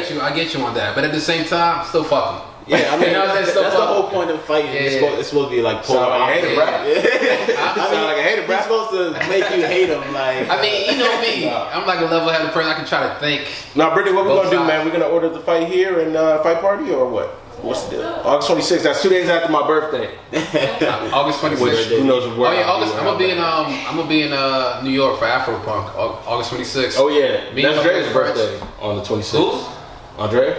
C: say.
B: I get you on that. But at the same time, still fuck him.
D: Yeah, I mean,
B: You know,
D: that's
B: still
D: the
B: fuck
D: whole
B: him.
D: point of fighting. It's,
B: Yeah.
D: it's supposed to be like polar
C: Sound like a hater, bro.
D: opposite.
B: I
C: sound like a hater, bro.
D: He's supposed to make you hate him. Like,
B: I mean, you know me. I'm like a level-headed person. I can try to think.
C: Now, Brittany, what we
B: Both
C: gonna do,
B: sides.
C: man? We gonna order the fight here and fight party or what? What's the deal? August 26th. That's 2 days after my birthday.
B: August 26th.
C: Which, who knows where?
B: Oh yeah,
C: I'll be
B: August.
C: when
B: I'm gonna be in
C: I'm
B: I'm gonna be in New York for Afropunk. August 26th.
C: Oh yeah,
B: Me and
C: that's
B: my
C: Dre's
B: friends.
C: birthday on the 26th.
B: Who's?
C: Andre?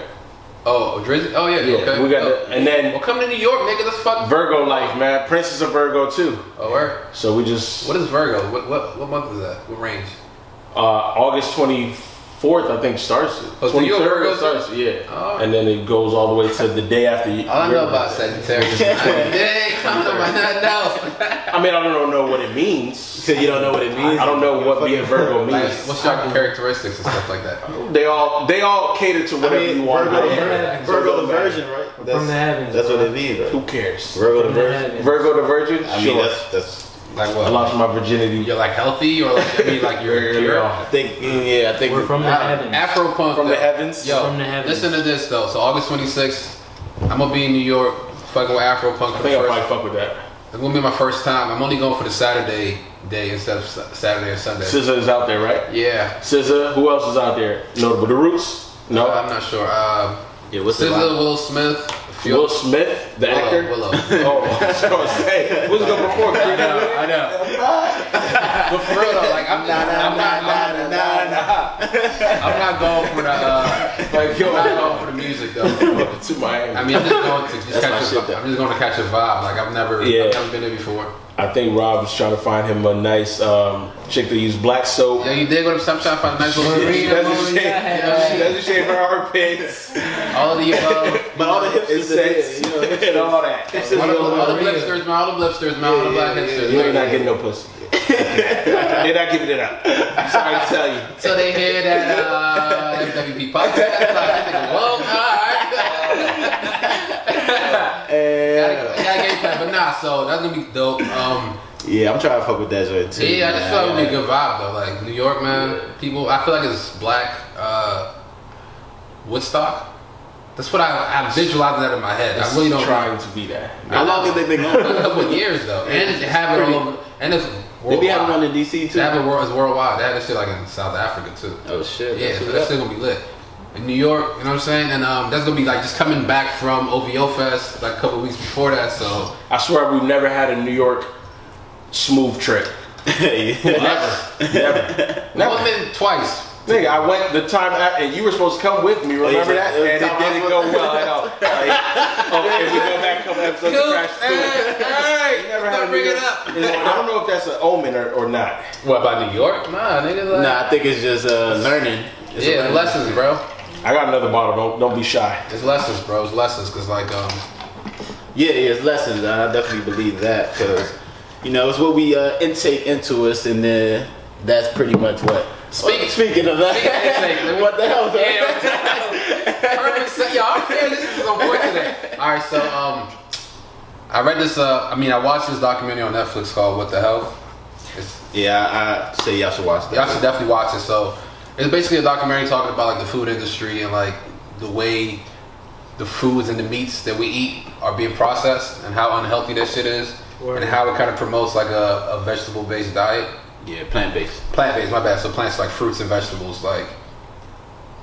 B: Oh, Drizzy. Oh yeah.
C: Yeah,
B: Okay.
C: we got
B: Oh.
C: the, and then
B: Well, come to New York, nigga. Let's fuck.
C: Virgo life, man. Prince is a Virgo too.
B: Oh, where?
C: So we just
B: What is Virgo? What month is that? What range?
C: August 24th, I think starts it.
B: Oh, so you're a
C: 23rd
B: Virgo
C: it starts,
B: too?
C: yeah.
B: Oh.
C: And then it goes all the way to the day after.
B: All I
C: your
B: know about
C: birthday.
B: Sagittarius. Hey, I don't know about nothing else.
C: I mean, I don't know what it means.
D: so you don't know what it means.
C: I don't know what being Virgo
B: Like,
C: means.
B: what's your characteristics and stuff like that?
C: They all cater to whatever you want.
D: Virgo the Virgin, right?
G: From the heavens,
D: That's
G: bro.
D: what it means, right?
C: Who cares?
D: Virgo the
G: From the
D: Virgin.
G: heavens.
C: Virgo the Virgin?
D: I mean,
C: Sure.
D: that's.
B: Like
C: I
B: what?
C: lost my virginity.
B: You're like healthy, or like I mean, like you're pure.
D: I think. Yeah, I think.
G: We're from the heavens.
B: Afropunk
C: From the
B: though.
C: heavens?
B: Yo,
G: From the heavens.
B: listen to this though. So August 26th, I'm gonna be in New York, fucking with Afropunk
C: I
B: for the
C: think I
B: first.
C: might fuck with that.
B: It's gonna be my first time. I'm only going for the Saturday day instead of Saturday or Sunday.
C: SZA is out there, right?
B: Yeah.
C: SZA. Who else is out there? Notable. The Roots? No.
B: I'm not sure.
D: Yeah, what's the
B: SZA,
D: line?
B: Will Smith, a few
C: Will
B: others.
C: Smith, the actor.
B: Willow.
C: Oh, I was gonna say. Who's going before? Creed?
B: I know. But for real though, like I'm not going for the
C: Like, yo,
B: I'm not going for the music though.
C: to Miami.
B: I mean, I'm just going to
D: That's my
B: catch
D: shit,
B: a,
D: though.
B: I'm just going to catch a vibe. Like I've never been there before.
C: I think Rob was trying to find him a nice chick to use black soap.
B: Yeah, you dig what I'm saying? I'm trying to find a nice little
C: She doesn't shave.
B: Yeah.
C: She doesn't shave her armpits.
B: all of the above.
D: But all the hipsters
C: It's
D: are there,
C: sex
D: you know.
C: and all that.
B: All the blipsters, man. All the blipsters, man. All the black hipsters.
C: You ain't not getting no pussy. They're not giving it up. I'm sorry to tell you.
B: So they hear that FWP podcast. Like, they think, whoa, gotta get that. But nah, so that's gonna be dope.
D: Yeah, I'm trying to fuck with that joint too.
B: Yeah, I just feel like it would be a
D: Yeah.
B: good vibe though. Like New York, man. People, I feel like it's black Woodstock. That's what I visualized that in my head. I really don't
C: trying to be that.
D: How long have they been
B: For a
D: going?
B: couple of years though, and they have it all over. And it's
D: They be having
B: worldwide.
D: one in DC too.
B: They have it it's worldwide. They have this shit like in South Africa too.
D: Oh shit.
B: Yeah,
D: that's
B: so
D: what's
B: that's
D: up.
B: still gonna be lit. In New York, you know what I'm saying? And that's gonna be like just coming back from OVO Fest like a couple of weeks before that. So
C: I swear we've never had a New York smooth trip. Never.
B: I've been twice.
C: Nigga, I went the time and you were supposed to come with me. Remember
D: yeah,
C: that?
D: it was
C: And it
D: time I
C: didn't
D: was-
C: go well at all. Like, if we go back a couple episodes to Crash School.
B: Hey,
C: Never had
B: don't
C: a
B: bring
C: New
B: it
C: York-
B: up.
C: I don't know if that's an omen or not.
B: What about New York? Nah, niggas like
D: Nah, I think it's just learning. It's a
B: yeah,
D: learning.
B: lessons, bro.
C: I got another bottle. Don't be shy.
B: It's lessons, bro. It's lessons, cause like
D: Yeah, it's lessons. I definitely believe that because you know it's what we intake into us, and then that's pretty much what. Speaking of that,
B: Speaking of intake,
D: what the hell?
B: perfect. So, yo, I'm here. This is on point today. All right, so I read this. I watched this documentary on Netflix called "What the Hell." It's,
D: Yeah, I say y'all should watch that.
B: y'all should definitely watch it. So it's basically a documentary talking about like the food industry and like the way the foods and the meats that we eat are being processed and how unhealthy that shit is, and how it kind of promotes like a vegetable-based diet.
D: Yeah, plant based.
B: Plant-based, my bad. So plants like fruits and vegetables. Like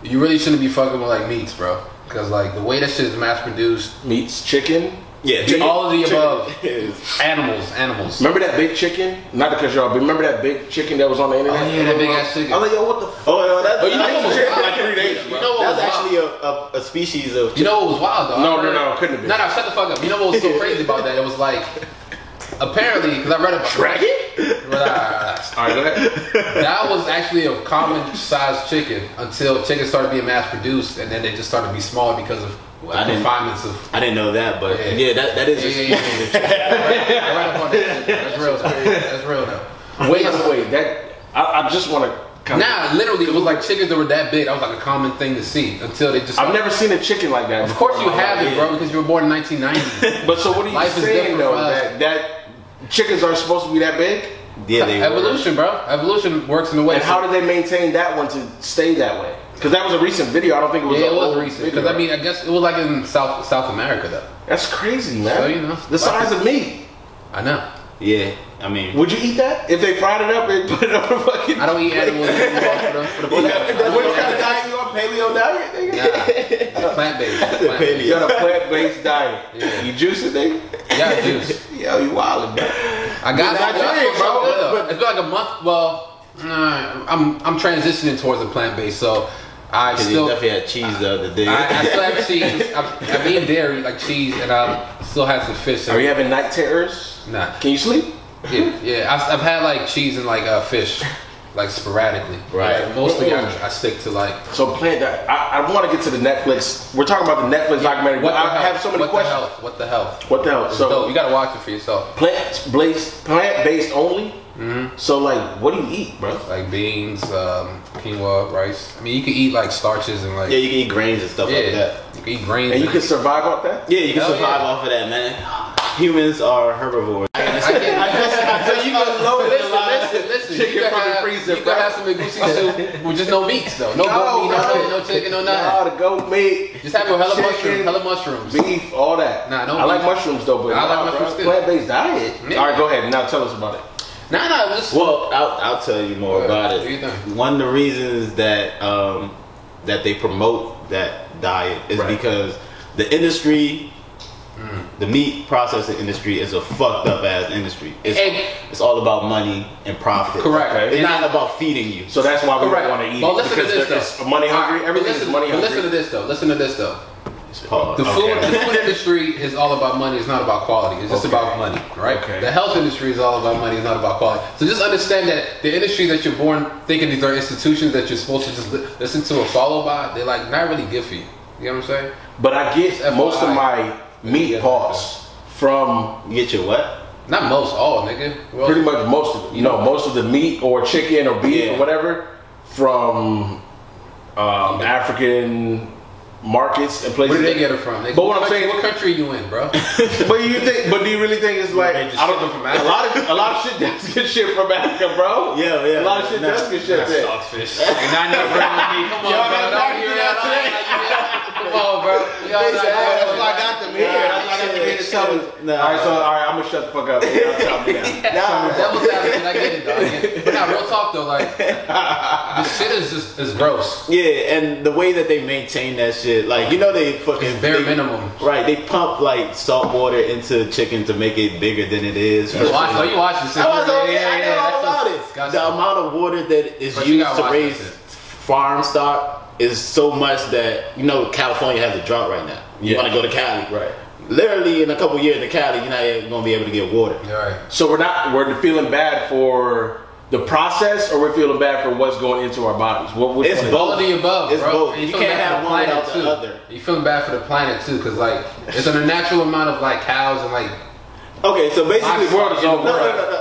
B: you really shouldn't be fucking with like meats, bro. Because like the way that shit is mass-produced,
C: Meats, chicken.
D: Yeah,
B: all of the above.
D: is
B: Animals.
C: Remember that big chicken? Not to cut you off, but remember that big chicken that was on the
B: Oh
C: internet?
B: yeah, that big ass chicken.
D: I was like, yo, what the? Oh, that's,
C: Oh, you know
B: I
C: what was
B: think
C: chicken for like 3 days,
B: You
C: bro.
B: know what
D: that's
B: was
D: actually
B: wild?
D: a species of.
B: You know what was wild though?
C: No,
B: I heard-
C: no, couldn't have been.
B: No, shut the fuck up. You know what was so crazy about that? It was like apparently because I read about
C: Dragon?
B: Relax.
C: All right, go ahead.
B: That was actually a common sized chicken until chicken started being mass produced, and then they just started to be smaller because of the
D: I didn't-
B: confinements of.
D: I didn't know that, but
B: Yeah.
D: yeah, that is.
B: Right up on that. That's real. That's real though.
C: Wait. That I just want to.
B: Nah, literally, it was like chickens that were that big. That was like a common thing to see until they just.
C: I've never seen a chicken like that.
B: Of course you
C: before.
B: haven't, bro, because you were born in 1990.
C: But so what are you
B: Life is
C: saying
B: different
C: though?
B: for us.
C: That chickens are supposed to be that big?
D: Yeah, they were.
B: Evolution, bro. Evolution works in a way.
C: And how did they maintain that one to stay that way? Because that was a recent video. I don't think it was.
B: Yeah,
C: an
B: it was
C: old
B: recent.
C: video.
B: Because I mean, I guess it was like in South America though.
C: That's crazy, man.
B: So, you know,
C: the size of meat.
B: I know.
D: Yeah, I mean,
C: Would you eat that if they fried it up and put it on a fucking?
B: I don't eat animals anymore for the
C: What kind of diet you on? Paleo diet, nigga?
B: Nah, plant-based.
C: You got a plant-based diet.
B: Yeah.
C: You juicing, nigga?
B: Yeah, juice.
C: Yo, you wildin', bro.
B: I got
C: You're
B: that.
C: Nigerian, bro.
B: It's been like a month. Well, I'm transitioning towards a plant-based, so I
D: because you
B: still.
D: definitely had cheese the other day.
B: I still have cheese. I'm eating dairy like cheese, and I still have some fish.
C: Are you having night terrors?
B: Nah.
C: Can you sleep?
B: Yeah. I've had like cheese and like fish, like sporadically.
D: Right.
B: Like, mostly I stick to like.
C: So plant that. I want to get to the Netflix. We're talking about the Netflix documentary.
B: What
C: But
B: the
C: I
B: hell?
C: have so many
B: What
C: questions.
B: the health? What the health?
C: What the hell?
B: It's
C: So
B: dope. You gotta watch it for yourself.
C: plant-based only.
B: Mm-hmm.
C: So like, what do you eat, bro?
B: Like beans, quinoa, rice. I mean, you can eat like starches and like.
D: Yeah, you can eat grains and stuff like that.
B: You can eat grains.
C: And you can survive off that.
D: Yeah, you can
B: Hell
D: survive
B: yeah.
D: off of that, man. Humans are herbivores.
B: I get
C: you can load it a lot.
B: Listen.
C: Chicken
B: You can
C: from the
B: have,
C: freezer,
B: you
C: bro.
B: can have some egusi soup with just no meats though. No goat meat, no chicken, no nothing.
C: No, the goat meat.
B: Just have hella
C: chicken,
B: mushrooms.
C: beef, all that.
B: Nah, no
C: I like
B: beef.
C: mushrooms though, but
B: I like
C: nah,
B: mushrooms
C: bro.
B: too.
C: Plant-based diet.
B: Yeah.
C: All right, go ahead. Now tell us about it.
B: Nah, just
D: Well, I'll tell you more about
B: What do you
D: it.
B: think?
D: One of the reasons that that they promote that diet is
C: Right.
D: because the industry, the meat processing industry, is a fucked up ass industry. It's all about money and profit.
B: Correct.
D: It's
B: And
D: not about feeding you.
C: So that's why we
B: correct.
C: don't want to eat
B: Well,
C: it.
B: listen to
C: Because
B: this though.
C: it's money hungry.
B: Alright,
C: Everything
B: but
C: is money hungry.
B: Listen to this though.
D: Pause.
B: The
C: Okay.
B: food industry is all about money. It's not about quality. It's just
C: Okay.
B: about money, right?
C: Okay.
B: The health industry is all about money. It's not about quality. So just understand that the industry that you're born thinking these are institutions that you're supposed to just listen to or follow by, they're like not really good for you. You know what I'm saying?
C: But I get
B: FYI.
C: most of my meat
B: Yeah.
C: parts from
D: You get your what?
B: Not most, all nigga. Well,
C: pretty much most of it. Most of the meat or chicken or beef
D: Yeah.
C: or whatever from African markets and places.
B: Where did they get it from? Nigga?
C: But what I'm saying-
B: what country are you in, bro?
C: But do you really think it's like
B: They just
C: I don't
B: ship
C: know
B: them from
C: a lot of shit does get shipped from Africa, bro.
D: Yeah.
C: A lot of shit does get shipped there.
B: Stockfish. Like, not enough bring with me. Come on,
C: Y'all
B: bro.
C: got
B: Don't
C: that
B: hear
C: here
B: that.
C: today?
B: Come on, bro. Y'all not
C: That's why I got them here. That's why I got them here to tell us.
D: Nah.
C: All right, I'm gonna shut the fuck up. Y'all tell me now.
B: Devil's advocate, I get it, though. I get it. But now, real talk though, like this shit is gross.
D: Yeah, and the way that they maintain that shit, like they fucking
B: It's bare
D: they-
B: minimum.
D: Right, they pump like salt water into chicken to make it bigger than it is.
B: You watch this shit.
D: I was
B: Yeah,
D: I know
B: that
D: all about
B: shit's
D: it.
B: disgusting.
D: The amount of water that is
B: But you
D: used
B: gotta
D: to
B: watch
D: raise
B: that shit.
D: farm stock is so much that California has a drought right now. You want to go to Cali,
C: Right.
D: Literally in a couple years in Cali, you're not even gonna be able to get water.
B: All right.
C: So we're feeling bad for the process, or we're feeling bad for what's going into our bodies. Which
D: It's
C: one is it?
D: both.
B: All of the above,
D: It's
B: bro.
D: both.
B: And
D: You
B: feeling
D: can't
B: bad for
D: have
B: the
D: one
B: planet,
D: without the
B: too.
D: other.
B: You feeling bad for the planet too, because like it's an unnatural amount of like cows and like.
D: Okay, so basically,
B: My world is over.
D: No.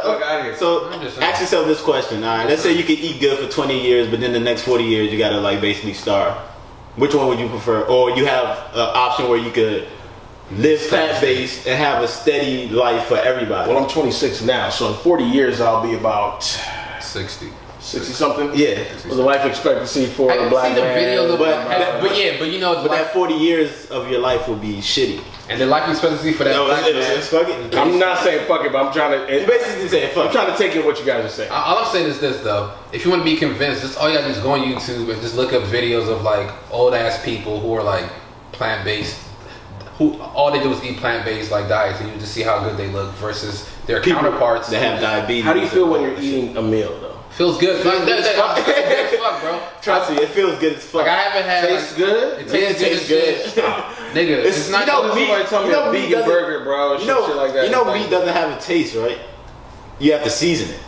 C: Fuck outta here.
D: So
B: I'm just saying.
D: ask yourself this question. All right, let's say you could eat good for 20 years, but then the next 40 years you gotta like basically starve. Which one would you prefer? Or you have an option where you could live plant-based and have a steady life for everybody.
C: Well, I'm 26 now, so in 40 years I'll be about
B: 60.
C: 60 something.
D: Yeah.
C: With the life expectancy for
B: I
C: a
B: can
C: black
B: see the
C: man.
B: videos of
D: but-
B: but you know,
D: But that 40 years of your life will be shitty.
B: and the life expectancy for that black man.
D: It's fucking.
C: I'm not saying fuck it, but I'm trying to.
D: You basically saying fuck.
C: I'm trying to take in what you guys are saying.
B: All I'm saying is this though: if you want to be convinced, just all you gotta do is go on YouTube and just look up videos of like old ass people who are like plant based, who all they do is eat plant based like diets, and you just see how good they look versus their counterparts
D: They have diabetes.
C: How do you feel when you're eating a meal though?
B: Feels good. Like,
C: good as fuck.
B: I'm good as fuck, bro.
D: Trust me, it feels good as fuck.
B: Like I haven't had.
C: Tastes
B: like,
C: good.
B: It tastes good.
D: tastes
B: as
D: good.
B: shit. Nigga, it's not.
C: Somebody tell me a
D: meat
C: vegan
D: doesn't-
C: burger, bro. Shit like that.
D: You know
C: It's
D: meat doesn't have a taste, right? You have to season it.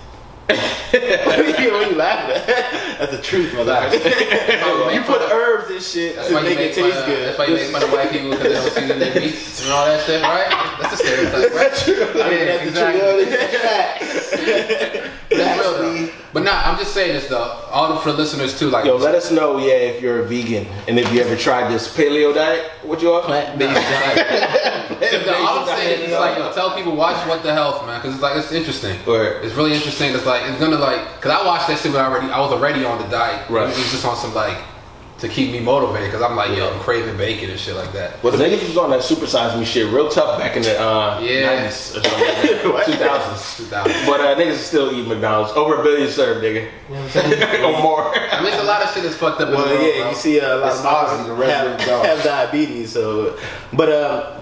D: What are you laughing at? That's the truth, motherfucker. You put herbs and shit
B: That's
D: to
B: why you
D: make it taste
B: fun of,
D: good.
B: That's why you make fun of white people because they don't season their meats and all that shit, right? That's a stereotype, right?
D: That's the
B: exactly. That's real though. But nah, I'm just saying this though. All for the listeners too, like
C: Yo, let us know, if you're a vegan and if you ever tried this paleo diet. What you are?
G: Plant-based diet.
B: No, all I'm saying is like, tell people watch What the Health, man, because it's like it's interesting.
C: Right.
B: It's really interesting. It's like it's gonna because I watched that shit when I was already on the diet.
C: Right.
B: It was just on some like to keep me motivated because I'm like, yo, I'm craving bacon and shit like that.
C: Well, the niggas was on that Super Size Me shit real tough back in the
B: Yeah.
C: 90s or something like that. 2000s.
B: 2000.
C: But niggas still eat McDonald's. Over $1 billion served, nigga.
G: You know what I'm saying?
C: Or more.
B: I mean, it's a lot of shit that's fucked up in the
D: Well,
B: world,
D: yeah,
B: bro.
D: you see a lot
C: It's
D: of
C: Ozzy, the
D: Muslims
C: resident dog.
D: have diabetes, so. But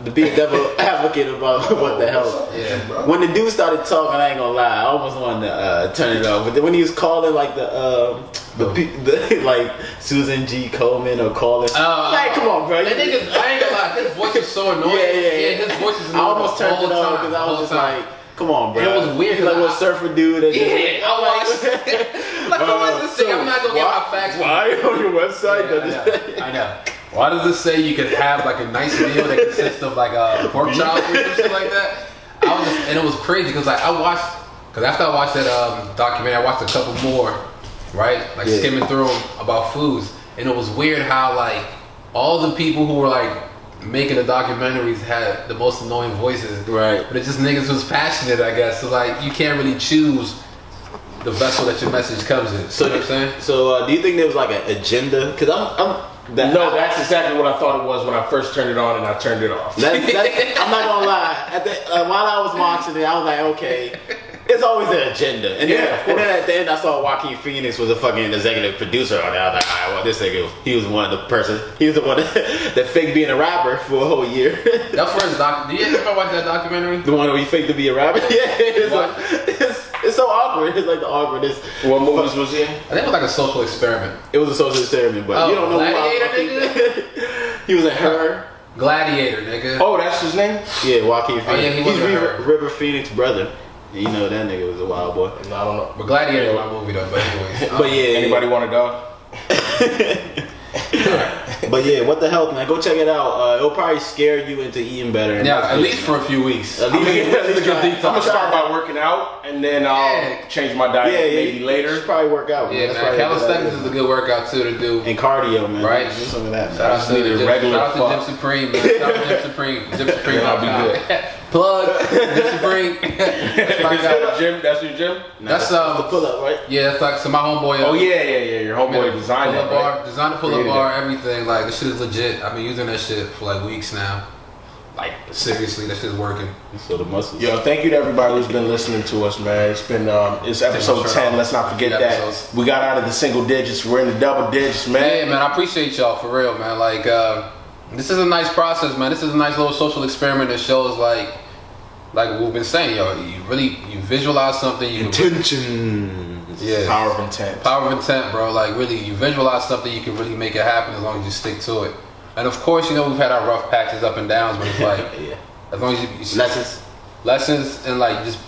D: to be a devil advocate about what the hell.
B: Yeah, bro.
D: When the dude started talking, I ain't gonna lie, I almost wanted to turn it off. But then when he was calling like the like Susan G. Coleman or calling, like, come on, bro.
B: That niggas, I ain't gonna lie, his voice is so annoying.
D: Yeah.
B: His voice is
D: I
B: annoying.
D: almost
B: the
D: turned
B: whole
D: it off
B: time,
D: because I
B: the whole
D: was just
B: time.
D: like, come on, bro.
B: It was weird,
D: He's like,
B: cause
D: what surfer dude? That
B: Yeah, I was. Like, what is this thing? I'm not gonna get my facts from
D: Why on your website?
B: Yeah, I know. Why does this say you could have like a nice meal that consists of like a pork chop or something like that? And it was crazy because like because after I watched that documentary, I watched a couple more, right? Like skimming through them about foods, and it was weird how like all the people who were like making the documentaries had the most annoying voices,
D: Right.
B: But it's just niggas who's passionate, I guess. So like you can't really choose the vessel that your message comes in.
D: So
B: You know what I'm saying?
D: So do you think there was like an agenda? Because
C: No, that's exactly what I thought it was when I first turned it on and I turned it off.
D: I'm not gonna lie. While I was watching it, I was like, okay, it's always an agenda. And then at the end, I saw Joaquin Phoenix was a fucking executive producer on it. I was like, all right, well, this nigga, he was one of the person. He was the one that faked being a rapper for a whole year.
B: That first do you ever watch that documentary?
D: The one where he faked to be a rapper. Yeah, it's so awkward. It's like the awkwardness.
C: What movies was he in?
B: I think it was like a social experiment.
D: It was a social experiment, but you don't know
B: Gladiator,
D: nigga. He was in Her.
B: Gladiator, nigga.
C: Oh, that's his name?
D: Yeah, Joaquin Phoenix.
B: Oh, yeah, he was
D: He's
B: in Her.
D: River Phoenix's brother. You know that nigga was a wild boy.
C: No, I don't know.
B: But Gladiator is my movie though. But anyways,
D: But yeah,
C: Anybody want a dog?
D: But yeah, what the hell, man? Go check it out. It'll probably scare you into eating better. And
B: yeah, at least for a few weeks.
D: At least,
C: I'm gonna start by working out and then I'll change my diet maybe
D: You
C: later.
D: should probably work out.
B: Yeah,
D: That's
B: man.
D: probably a good
B: Calisthenics
D: idea.
B: is a good workout too to do.
D: And cardio, man.
B: Right.
D: Do some of that,
B: Shout
D: man.
B: out to
C: need a
B: Jim,
C: regular
B: shout out to
C: fuck.
B: Jim Supreme, man. Shout out to Jim Supreme. Jim Supreme,
C: Yeah, I'll be
B: Plug Jim Supreme. That's my guy.
C: Gym? That's your gym?
B: That's
D: the pull up, right?
B: yeah, it's like so my homeboy.
C: Oh yeah. Your homeboy designed
B: pull-up
C: that, right?
B: bar, designed the pull-up
C: Created
B: bar,
C: it.
B: everything. Like this shit is legit. I've been using that shit for like weeks now. Like seriously, that shit's working.
D: So the muscles.
C: Yo, thank you to everybody who's been listening to us, man. It's been it's episode 10. Let's not forget
B: Yeah,
C: that.
B: episodes.
C: We got out of the single digits. We're in the double digits, man.
B: Yeah, man, I appreciate y'all for real, man. Like, this is a nice process, man. This is a nice little social experiment that shows, like we've been saying, yo, you visualize something, you
D: Intentions.
B: Yeah.
C: Power of intent.
B: power of intent, bro. Like, really, you visualize something, you can really make it happen as long as you stick to it. And of course, you know, we've had our rough patches up and downs, but it's like,
D: Yeah.
B: as long as you
D: Lessons.
B: and like just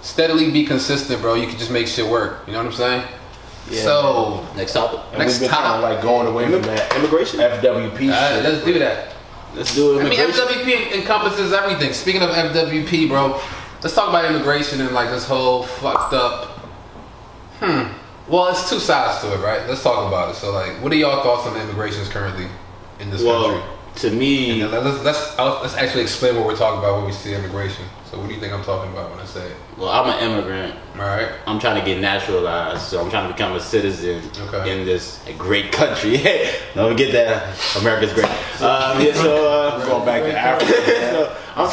B: steadily be consistent, bro. You can just make shit work. You know what I'm saying?
D: Yeah,
B: So
D: Next topic.
C: And
B: next
C: we've been kind of
B: time,
C: like going away from that
D: Immigration.
C: FWP shit.
B: let's do that.
D: Let's do it.
B: I mean,
D: Immigration.
B: FWP encompasses everything. Speaking of FWP, bro, let's talk about immigration and like this whole fucked up. Well, it's two sides to it, right? Let's talk about it. So, like, what are y'all thoughts on immigrations currently in this country?
D: Well, to me,
B: And then let's actually explain what we're talking about when we see immigration. So, what do you think I'm talking about when I say it?
D: well, I'm an immigrant.
B: All right.
D: I'm trying to get naturalized, so I'm trying to become a citizen
B: Okay.
D: in this great country. Don't forget that America's great.
C: We're going back to Africa.
D: So I'm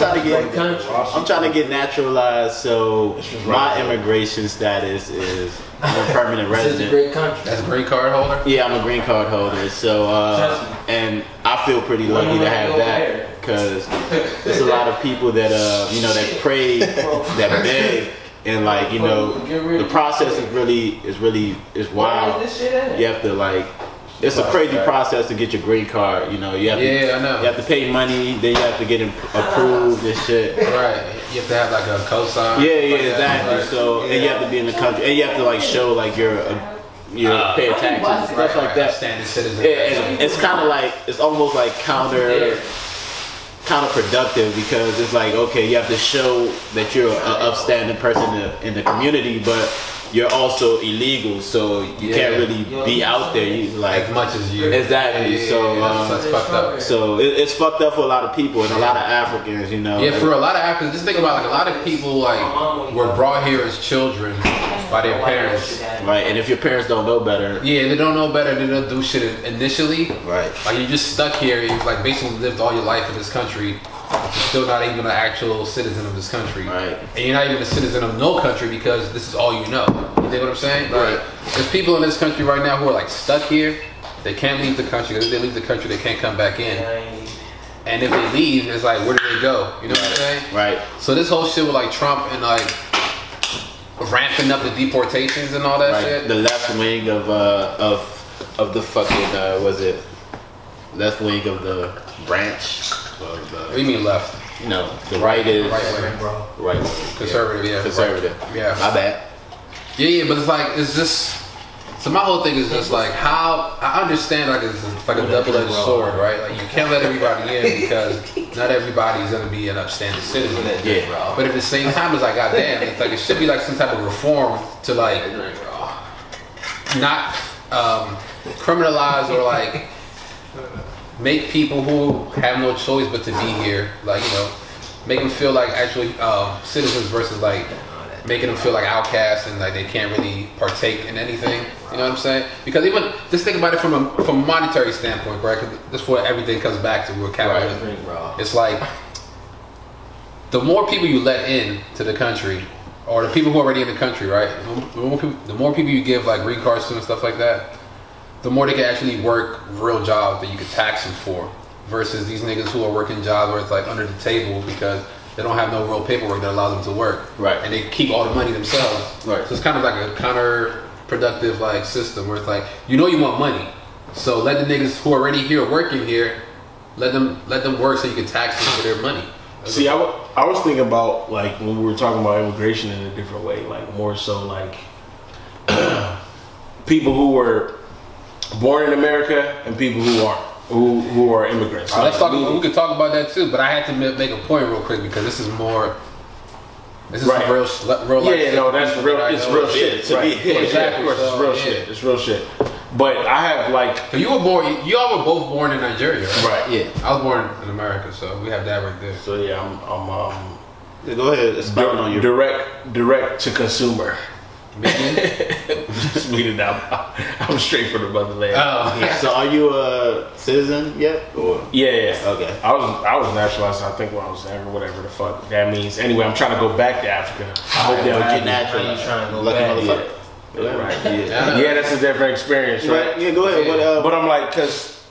D: trying to get naturalized. So my immigration status is I'm a permanent
G: This is a
D: resident.
G: great country.
B: That's a green card holder?
D: Yeah, I'm a green card holder. So and I feel pretty lucky to have that because there's a lot of people that that pray, that beg. And like the process is wild. You have to like, it's a crazy process to get your green card. You have to,
B: Yeah, I know.
D: You have to pay money, then you have to get approved and shit.
B: Right. You have to have like a cosign.
D: Yeah,
B: like that,
D: exactly.
B: right?
D: So and you have to be in the country, and you have to like show like you're pay taxes and stuff like that.
B: Standard citizen.
D: It's kind of like it's almost like counterproductive because it's like okay, you have to show that you're an upstanding person in the community, but you're also illegal, so you can't really be out there. You like
B: as much as you.
D: exactly. So
B: that's fucked up.
D: So it's fucked up for a lot of people and a lot of Africans, you know.
B: Yeah, for a lot of Africans, just think about like a lot of people like were brought here as children by their parents.
D: Right, and if your parents don't know better,
B: Yeah, they don't know better. They don't do shit initially.
D: right.
B: Like you're just stuck here. You've like basically lived all your life in this country. You're still not even an actual citizen of this country.
D: Right.
B: And you're not even a citizen of no country because this is all you know. You dig what I'm saying?
D: Right.
B: There's people in this country right now who are like stuck here. They can't leave the country. If they leave the country, they can't come back in. And if they leave, it's like, where do they go? You know what I'm saying?
D: Right.
B: So this whole shit with like Trump and like ramping up the deportations and all that
D: Right.
B: shit.
D: The left wing of the fucking was it left wing of the branch of
B: What do
D: the
B: you mean left?
D: no the right is
B: Right wing.
D: right wing.
B: Conservative, yeah.
D: Conservative.
B: Yeah.
D: My bad.
B: Yeah, but it's like it's just. So my whole thing is just like how I understand like it's like a double-edged sword, right? Like you can't let everybody in because not everybody's gonna be an upstanding citizen.
D: Yeah.
B: But at the same time, it's like goddamn, it's like it should be like some type of reform to like not criminalize or like make people who have no choice but to be here, like make them feel like actually citizens versus like making them feel like outcasts and like they can't really partake in anything. You know what I'm saying? Because even just think about it from a monetary standpoint, right? Because that's what everything comes back to. We're capitalism. It's like the more people you let in to the country, or the people who are already in the country, right? The more people you give like green cards to and stuff like that, the more they can actually work real jobs that you could tax them for. Versus these niggas who are working jobs where it's like under the table because they don't have no real paperwork that allows them to work.
D: Right.
B: And they keep all the money themselves.
D: Right.
B: So it's kind of like a counterproductive like system where it's like, you want money. So let the niggas who are already here working here, let them work so you can tax them for their money.
C: See, I was thinking about like when we were talking about immigration in a different way, like more so like people who were born in America and people who aren't. Who are immigrants.
B: So let's talk. We could talk about that too, but I had to make a point real quick because this is more. This is
C: Right.
B: real life.
C: Yeah, no, that's real. It's real shit.
D: to
C: Right.
D: be-
C: Yeah,
B: exactly.
C: of course, it's real
B: So,
C: shit. It's real shit. But I have like
B: So you were born. You all were both born in Nigeria, right?
C: right.
D: Yeah.
B: I was born in America, so we have that right there.
C: So yeah, I'm
D: Yeah, go ahead. Expound on your
C: direct to consumer. Sweden, I'm straight for the motherland.
B: Oh, yeah.
D: So are you a citizen yet? Or
C: Yeah.
D: okay.
C: I was naturalized. I think when I was there, whatever the fuck that means. Anyway, I'm trying to go back to Africa. I hope they'll
D: But
C: have
D: you're
C: me.
D: natural.
G: How you trying to go
D: Lucky
G: back?
D: motherfucker.
C: Yeah, right.
B: Yeah.
C: Yeah, that's a different experience, right?
D: Right. Yeah, go ahead.
C: But I'm like, cause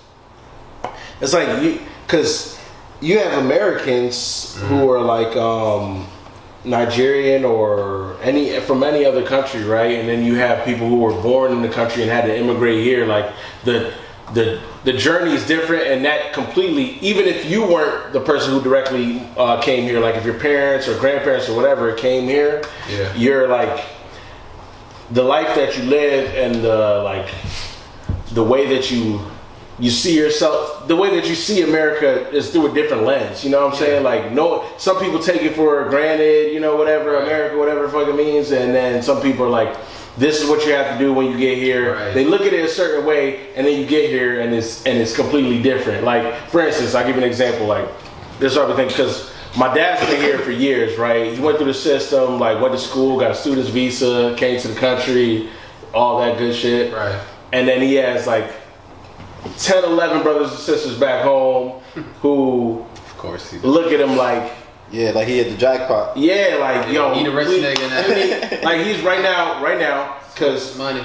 C: it's like cause you have Americans who are like Nigerian or from any other country, right? And then you have people who were born in the country and had to immigrate here. Like the journey is different, and that completely. Even if you weren't the person who directly came here, like if your parents or grandparents or whatever came here,
B: Yeah.
C: you're like the life that you live and the way that you see yourself, the way that you see America is through a different lens. You know what I'm saying? Like, no, some people take it for granted, whatever
B: Right.
C: America, whatever the fuck it means, and then some people are like, this is what you have to do when you get here.
B: Right.
C: They look at it a certain way, and then you get here, and it's completely different. Like, for instance, I'll give you an example. Like, this sort of thing, because my dad's been here for years, right? He went through the system, like went to school, got a student's visa, came to the country, all that good shit.
B: Right.
C: And then he has like 10, 11 brothers and sisters back home who
B: Of course. He
C: look at him like,
D: Yeah, like he hit the jackpot.
C: yeah, like, yo.
B: He the rich nigga now.
C: I mean, like he's right now, because
B: money.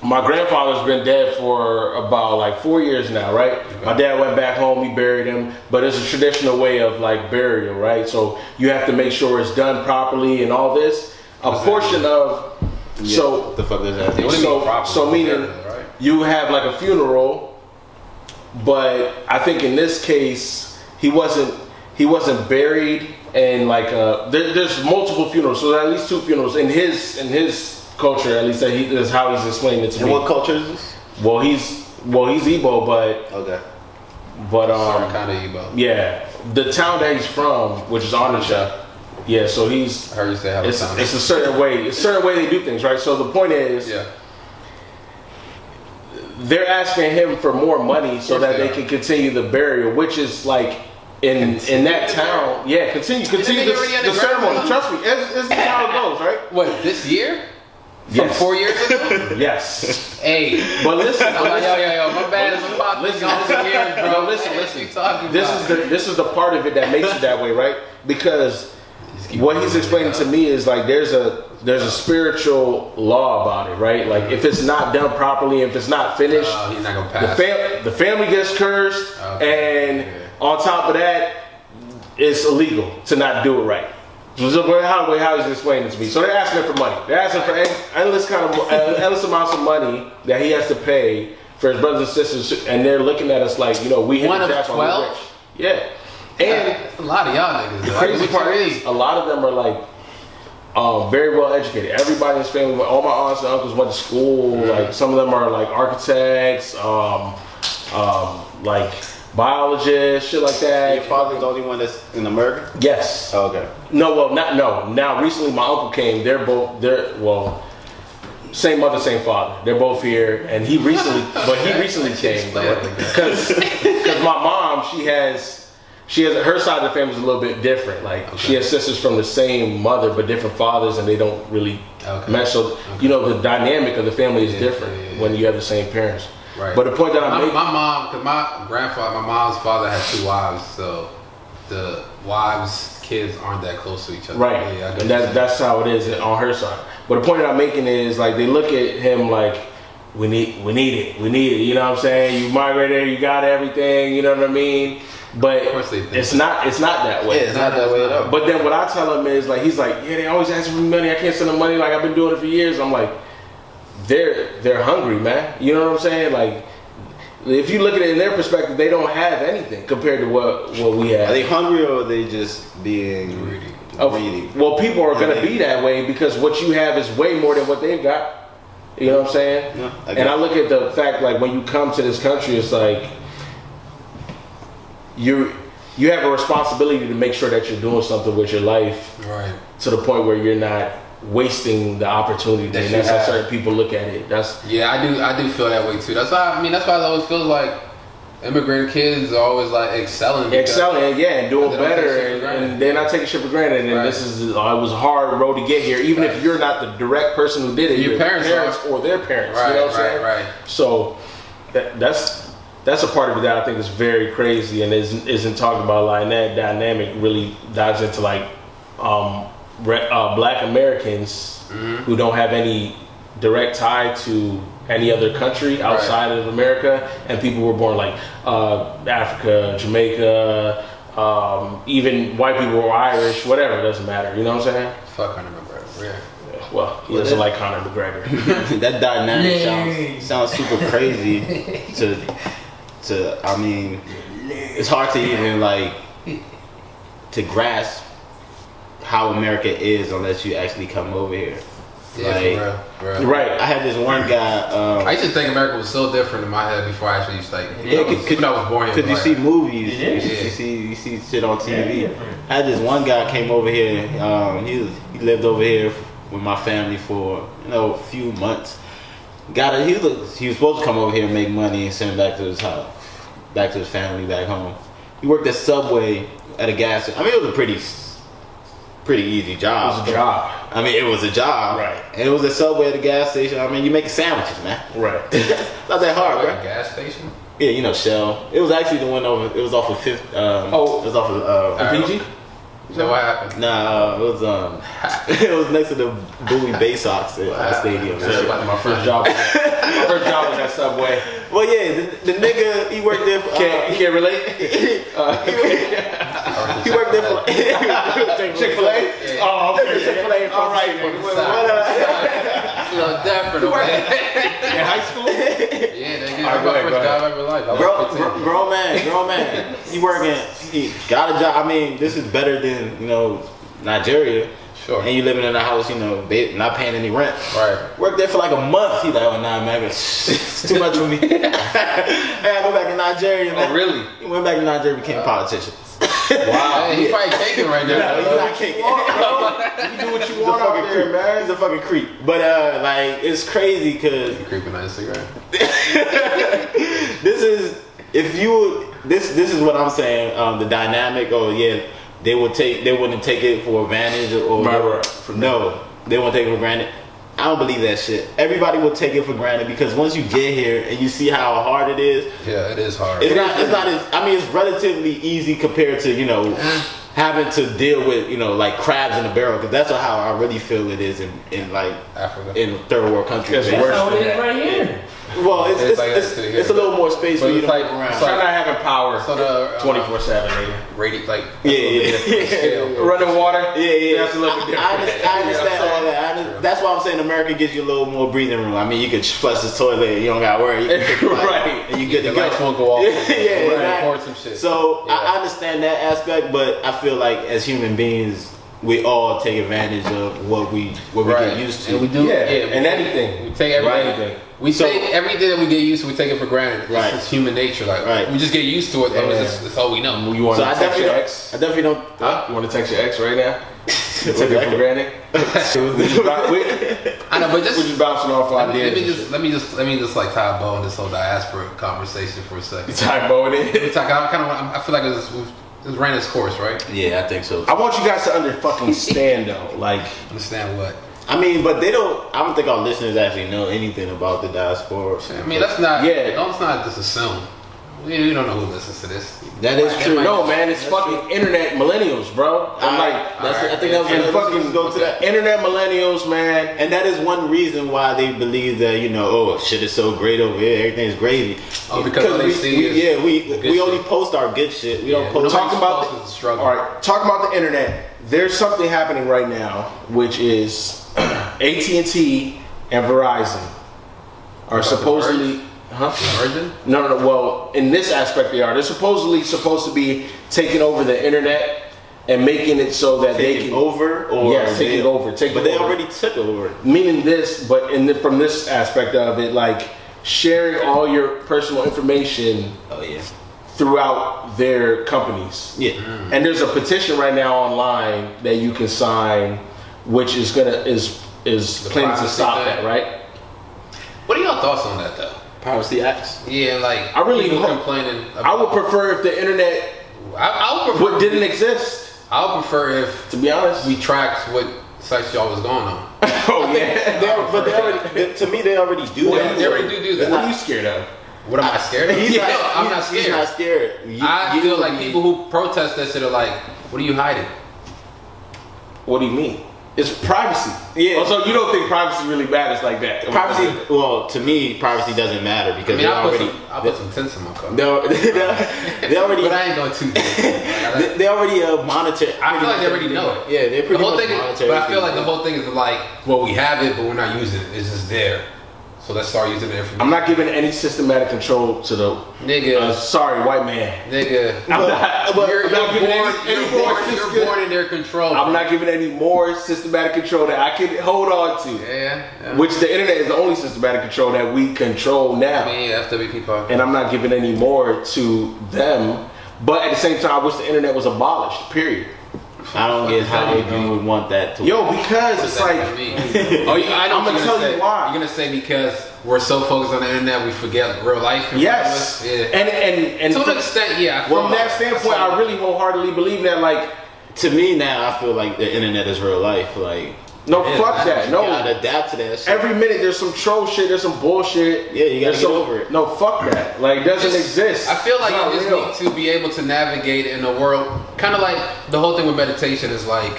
C: my grandfather's been dead for about like 4 years now, right? My dad went back home, he buried him, but it's a traditional way of like burial, right? So you have to make sure it's done properly and all this. A portion of, so
D: What the fuck is that?
B: What do you mean proper?
C: so meaning
B: Right.
C: you have like a funeral, but I think in this case he wasn't buried and like there's multiple funerals, so there are at least 2 funerals in his culture. At least that's how he's explaining it to
D: And
C: me.
D: what culture is this?
C: Well, he's Igbo,
D: Okay.
C: but
B: Certain kind of Igbo.
C: yeah, the town that he's from, which is Onitsha. Yeah, so he's.
B: I heard you say how
C: It's a certain way. It's a certain way they do things, right? So the point is,
B: Yeah.
C: they're asking him for more money so
B: course
C: that
B: they
C: they
B: are.
C: can continue the burial, which is like in that town. Yeah, continue
B: nigga
C: the
B: already had
C: the
B: the
C: ceremony.
B: ground?
C: Trust me, it's how it goes, right?
B: What, this year? From
C: Yes.
B: 4 years ago?
C: Yes,
B: Hey.
C: but listen,
B: I'm like, yo, my bad. I'm about to go over years, bro.
C: No, listen.
B: What you talking
C: This
B: about?
C: this is the part of it that makes it that way, right? Because what he's explaining to me is like there's a spiritual law about it, right? Like if it's not done properly, if it's not finished,
B: He's not gonna pass.
C: the family gets cursed,
B: Okay.
C: and on top of that, it's illegal to not do it right. So how he's explaining it to me. So they're asking him for money. They're asking for endless amounts of money that he has to pay for his brothers and sisters, and they're looking at us like, we hit
B: One
C: the
B: of
C: jackpot,
B: 12?
C: we're rich. Yeah. And
B: a lot of y'all niggas.
C: the
B: though.
C: crazy
B: What
C: part
B: you
C: is,
B: mean?
C: a lot of them are like very well educated. Everybody in his family, all my aunts and uncles went to school. Like some of them are like architects, like biologists, shit like that.
D: Your father's the only one that's in America?
C: Yes.
D: Oh, okay.
C: No, well, no. Now recently, my uncle came. They're same mother, same father. They're both here, and he recently came because my mom, she has her side of the family is a little bit different. Like she has sisters from the same mother but different fathers, and they don't really mesh. So the dynamic of the family is different when you have the same parents.
B: Right.
C: But the point that I'm
B: my
C: making,
B: mom, because my mom's father had 2 wives, so the wives' kids aren't that close to each other.
C: right?
B: Yeah, I get
C: And
B: what you're
C: that's how it is on her side. But the point that I'm making is like they look at him like we need it. You know what I'm saying? You migrated, you got everything. You know what I mean? But
B: Of course they think
C: it's not that way.
D: Yeah, it's not that way at all.
C: But then what I tell him is like he's like, yeah, they always ask for money. I can't send them money. Like I've been doing it for years. I'm like, they're hungry, man. You know what I'm saying? Like if you look at it in their perspective, they don't have anything compared to what we have.
D: Are they hungry or are they just being greedy?
C: Well, people are going to be that way because what you have is way more than what they've got. You know what I'm saying?
D: Yeah, I
C: and I look at the fact like when you come to this country, it's like you have a responsibility to make sure that you're doing something with your life
B: right.
C: to the point where you're not wasting the opportunity.
B: That
C: And
B: you
C: that's how
B: have.
C: certain people look at it.
B: Yeah, I do feel that way too. That's why it always feels like immigrant kids are always like excelling,
C: and doing
B: they don't take
C: better,
B: shit for granted.
C: and they're not taking shit for granted. And
B: Right.
C: this is it was a hard road to get here, even if you're not the direct person who did it.
B: Your parents
C: or their parents.
B: Right,
C: you know what I'm saying?
B: right.
C: So that's a part of it that I think is very crazy and isn't talked about. Like and that dynamic really dives into like Black Americans who don't have any direct tie to any other country outside of America, and people were born like Africa, Jamaica, even white people were Irish, whatever, it doesn't matter. You know what I'm saying?
B: Fuck Conor McGregor. Yeah.
C: Well, he doesn't like Conor McGregor.
D: That dynamic sounds super crazy to I mean, it's hard to even like to grasp how America is unless you actually come over here.
B: Yeah,
D: Like,
B: for real.
C: Right.
D: I had this one guy.
B: I used to think America was so different in my head before I actually used to, like,
D: Yeah,
B: when I was born here.
D: Because you
B: like,
D: see movies,
G: Yeah.
D: you see shit on TV. I had this one guy came over here. He lived over here with my family for a few months. He was supposed to come over here and make money and send it back to his house, back to his family back home. He worked at Subway at a gas station. I mean, it was a pretty easy job.
C: It was a job.
D: I mean, it was a job.
C: Right.
D: And it was at Subway at a gas station. I mean, you making sandwiches, man.
C: Right.
D: Not that hard,
B: like
D: bro.
B: a gas station?
D: Yeah, Shell. It was actually the one over. It was off of Fifth. It was off of
C: PG?
B: So what happened?
D: Nah, it was it was next to the Bowie Bay Sox at stadium.
C: My first job was at Subway.
D: Well, yeah, the nigga he worked there. For,
C: Can't relate?
D: he worked there for
C: Chick-fil-A? Oh, okay. Chick-fil-A. All right.
B: It's a little different. for no pay.
C: In high school?
B: Yeah, they get
C: Alright,
B: my
C: go ahead,
B: first
C: go ahead.
B: job ever life. I was 15.
D: Grown man. He got a job. I mean, this is better than, Nigeria.
B: Sure.
D: And you living in a house, they not paying any rent.
B: Right.
D: Worked there for like a month. He like, oh nah, man, it's too much for me. I gotta go back to Nigeria, man.
C: Oh, really?
D: He went back to Nigeria, became a politician.
B: Wow. Hey, he's probably taking right now.
D: He's not kicking.
C: You do what you want out there, man.
D: He's a fucking creep. But it's crazy because
B: Creeping on Instagram.
D: this is what I'm saying. The dynamic. Oh yeah, they wouldn't take it for advantage or
C: Right.
D: no, they won't take it for granted. I don't believe that shit. Everybody will take it for granted because once you get here and you see how hard it is,
B: Yeah, it is hard.
D: it's not as, I mean, it's relatively easy compared to having to deal with like crabs in a barrel, because that's how I really feel it is in like
B: Africa.
D: in third world countries.
C: It's
G: That's
C: worse
G: how
C: than
G: it is
C: that.
G: right here.
D: Well,
B: It's like that too,
D: it's a little more space for
B: But
D: you to
B: it's like-
D: move around.
B: it's
C: Try not having power
B: So the
C: 24/7, nigga.
B: rated like
D: Yeah.
C: Running water?
D: Yeah.
C: That's a little bit different.
D: I understand all that. That's why I'm saying America gives you a little more breathing room. I mean, you can flush the toilet. You don't got to worry. You can take a bite,
C: Right.
D: and you good
B: the
D: to go.
B: lights won't go off.
D: Yeah, exactly.
B: Record some shit.
D: So
B: Yeah.
D: I understand that aspect, but I feel like as human beings, we all take advantage of what we
B: Right.
D: get used to.
B: And we do.
C: Yeah,
B: we
C: and
B: take-
C: anything.
B: We take everything.
C: Anything.
B: We
D: So-
B: take everything that we get used to. We take it for granted. It's
D: Right.
B: just human nature. Like
D: Right.
B: we just get used to it. Like,
C: Yeah.
B: that's all we know.
C: You want
D: So
C: to
D: I
C: text your
D: definitely
C: ex?
D: don't.
B: Huh?
C: You want to text your ex right now? Take it for granted?
B: I know, but just
C: We're just bouncing off
B: let
C: ideas.
B: me just like tie a bow on this whole diaspora conversation for a second.
C: Type on it.
B: It's like I feel like it's ran its course, right?
D: Yeah, I think so.
C: I want you guys to understand though, like
B: Understand what?
D: I mean, but I don't think our listeners actually know anything about the diaspora.
B: I mean, let's not.
C: Yeah.
B: Let's not just assume. We don't know who listens to this.
D: That is
B: It
D: true.
B: might-
C: no man, it's fucking internet millennials, bro. I'm like
D: I think that was
C: and
D: fucking
C: fucking
D: go to that.
C: internet millennials, man.
D: And that is one reason why they believe that oh shit is so great over here, everything's gravy.
B: Oh, because all they see is
D: we
B: good
D: only
B: shit.
D: post our good shit. We don't
B: Yeah,
D: post.
C: Talk about
B: Post is a struggle.
C: All right, talk about the internet. There's something happening right now, which is AT&T and Verizon are
B: About the
C: supposedly,
B: Virgin?
C: No. Well, in this aspect, they're supposedly supposed to be taking over the internet and making it so that they
D: Taking
C: can
D: over, or
C: Yes, taking over.
D: but they already took over.
C: Meaning this, but from this aspect of it, like sharing all your personal information
D: Oh yeah,
C: throughout their companies.
D: yeah.
C: And there's a petition right now online that you can sign, which is planning to
B: privacy
C: stop
B: thing.
C: that, right?
B: What are y'all thoughts on that though?
D: Privacy acts.
B: Yeah, like
C: I really
B: people
C: hope-
B: complaining.
C: I would prefer if the internet
B: I would prefer.
C: didn't exist.
B: I would prefer if
C: To be honest.
B: we tracked what sites y'all was going on.
C: Oh yeah.
D: But they already, to me, they already do
C: Well,
D: that.
B: They already do that.
C: What are you scared of?
B: What am I scared of?
D: He's
B: Yeah,
D: not,
B: I'm not scared.
D: He's not scared.
B: I feel like people who protest that shit are like, what are you hiding?
C: What do you mean? It's privacy.
D: Yeah.
C: Oh, so you don't think privacy really matters like that?
D: Privacy. Well, to me, privacy doesn't matter
B: I
D: because
B: mean,
D: they
B: I'll put some tints in my car.
D: they already
B: But I ain't going too deep.
D: they already monitor.
B: I feel like they already know it.
D: Yeah, they
B: The
D: pretty
B: whole
D: much
B: thing is,
D: monitor.
B: but I feel like the
D: everything.
B: whole thing is like, well, we have it, but we're not using it. It's just there. So let's start using the information.
C: I'm not giving any systematic control to the
B: Nigga.
C: sorry white man.
B: Nigga.
C: I'm not,
B: You're
C: I'm not giving
B: you're born in their control.
C: I'm not giving any more systematic control that I can hold on to.
B: Yeah.
C: Which the internet is the only systematic control that we control now.
B: I mean, FWP podcast.
C: And I'm not giving any more to them. But at the same time, I wish the internet was abolished, period.
D: I don't get how you would want that to.
C: Yo, because
B: What
C: it's
B: does that
C: like,
B: mean? Oh, I know
C: I'm
B: what
C: gonna
B: you're
C: tell
B: say.
C: you why.
B: You're gonna say because we're so focused on the internet, we forget real life.
C: yes.
B: Yeah.
C: And
B: To an extent, yeah. I feel
C: from
B: like-
C: that standpoint, I really wholeheartedly believe that, like,
D: To me now, I feel like the internet is real life. Like,
C: no,
B: Yeah,
C: fuck that.
D: you
C: No.
D: gotta adapt to that shit.
C: Every minute there's some troll shit, there's some bullshit.
D: Yeah, you gotta
C: There's
D: get over it.
C: No, fuck that. Like, it doesn't exist.
B: I feel like
C: It's not
B: you just
C: real.
B: need to be able to navigate in a world, kind of like the whole thing with meditation is like,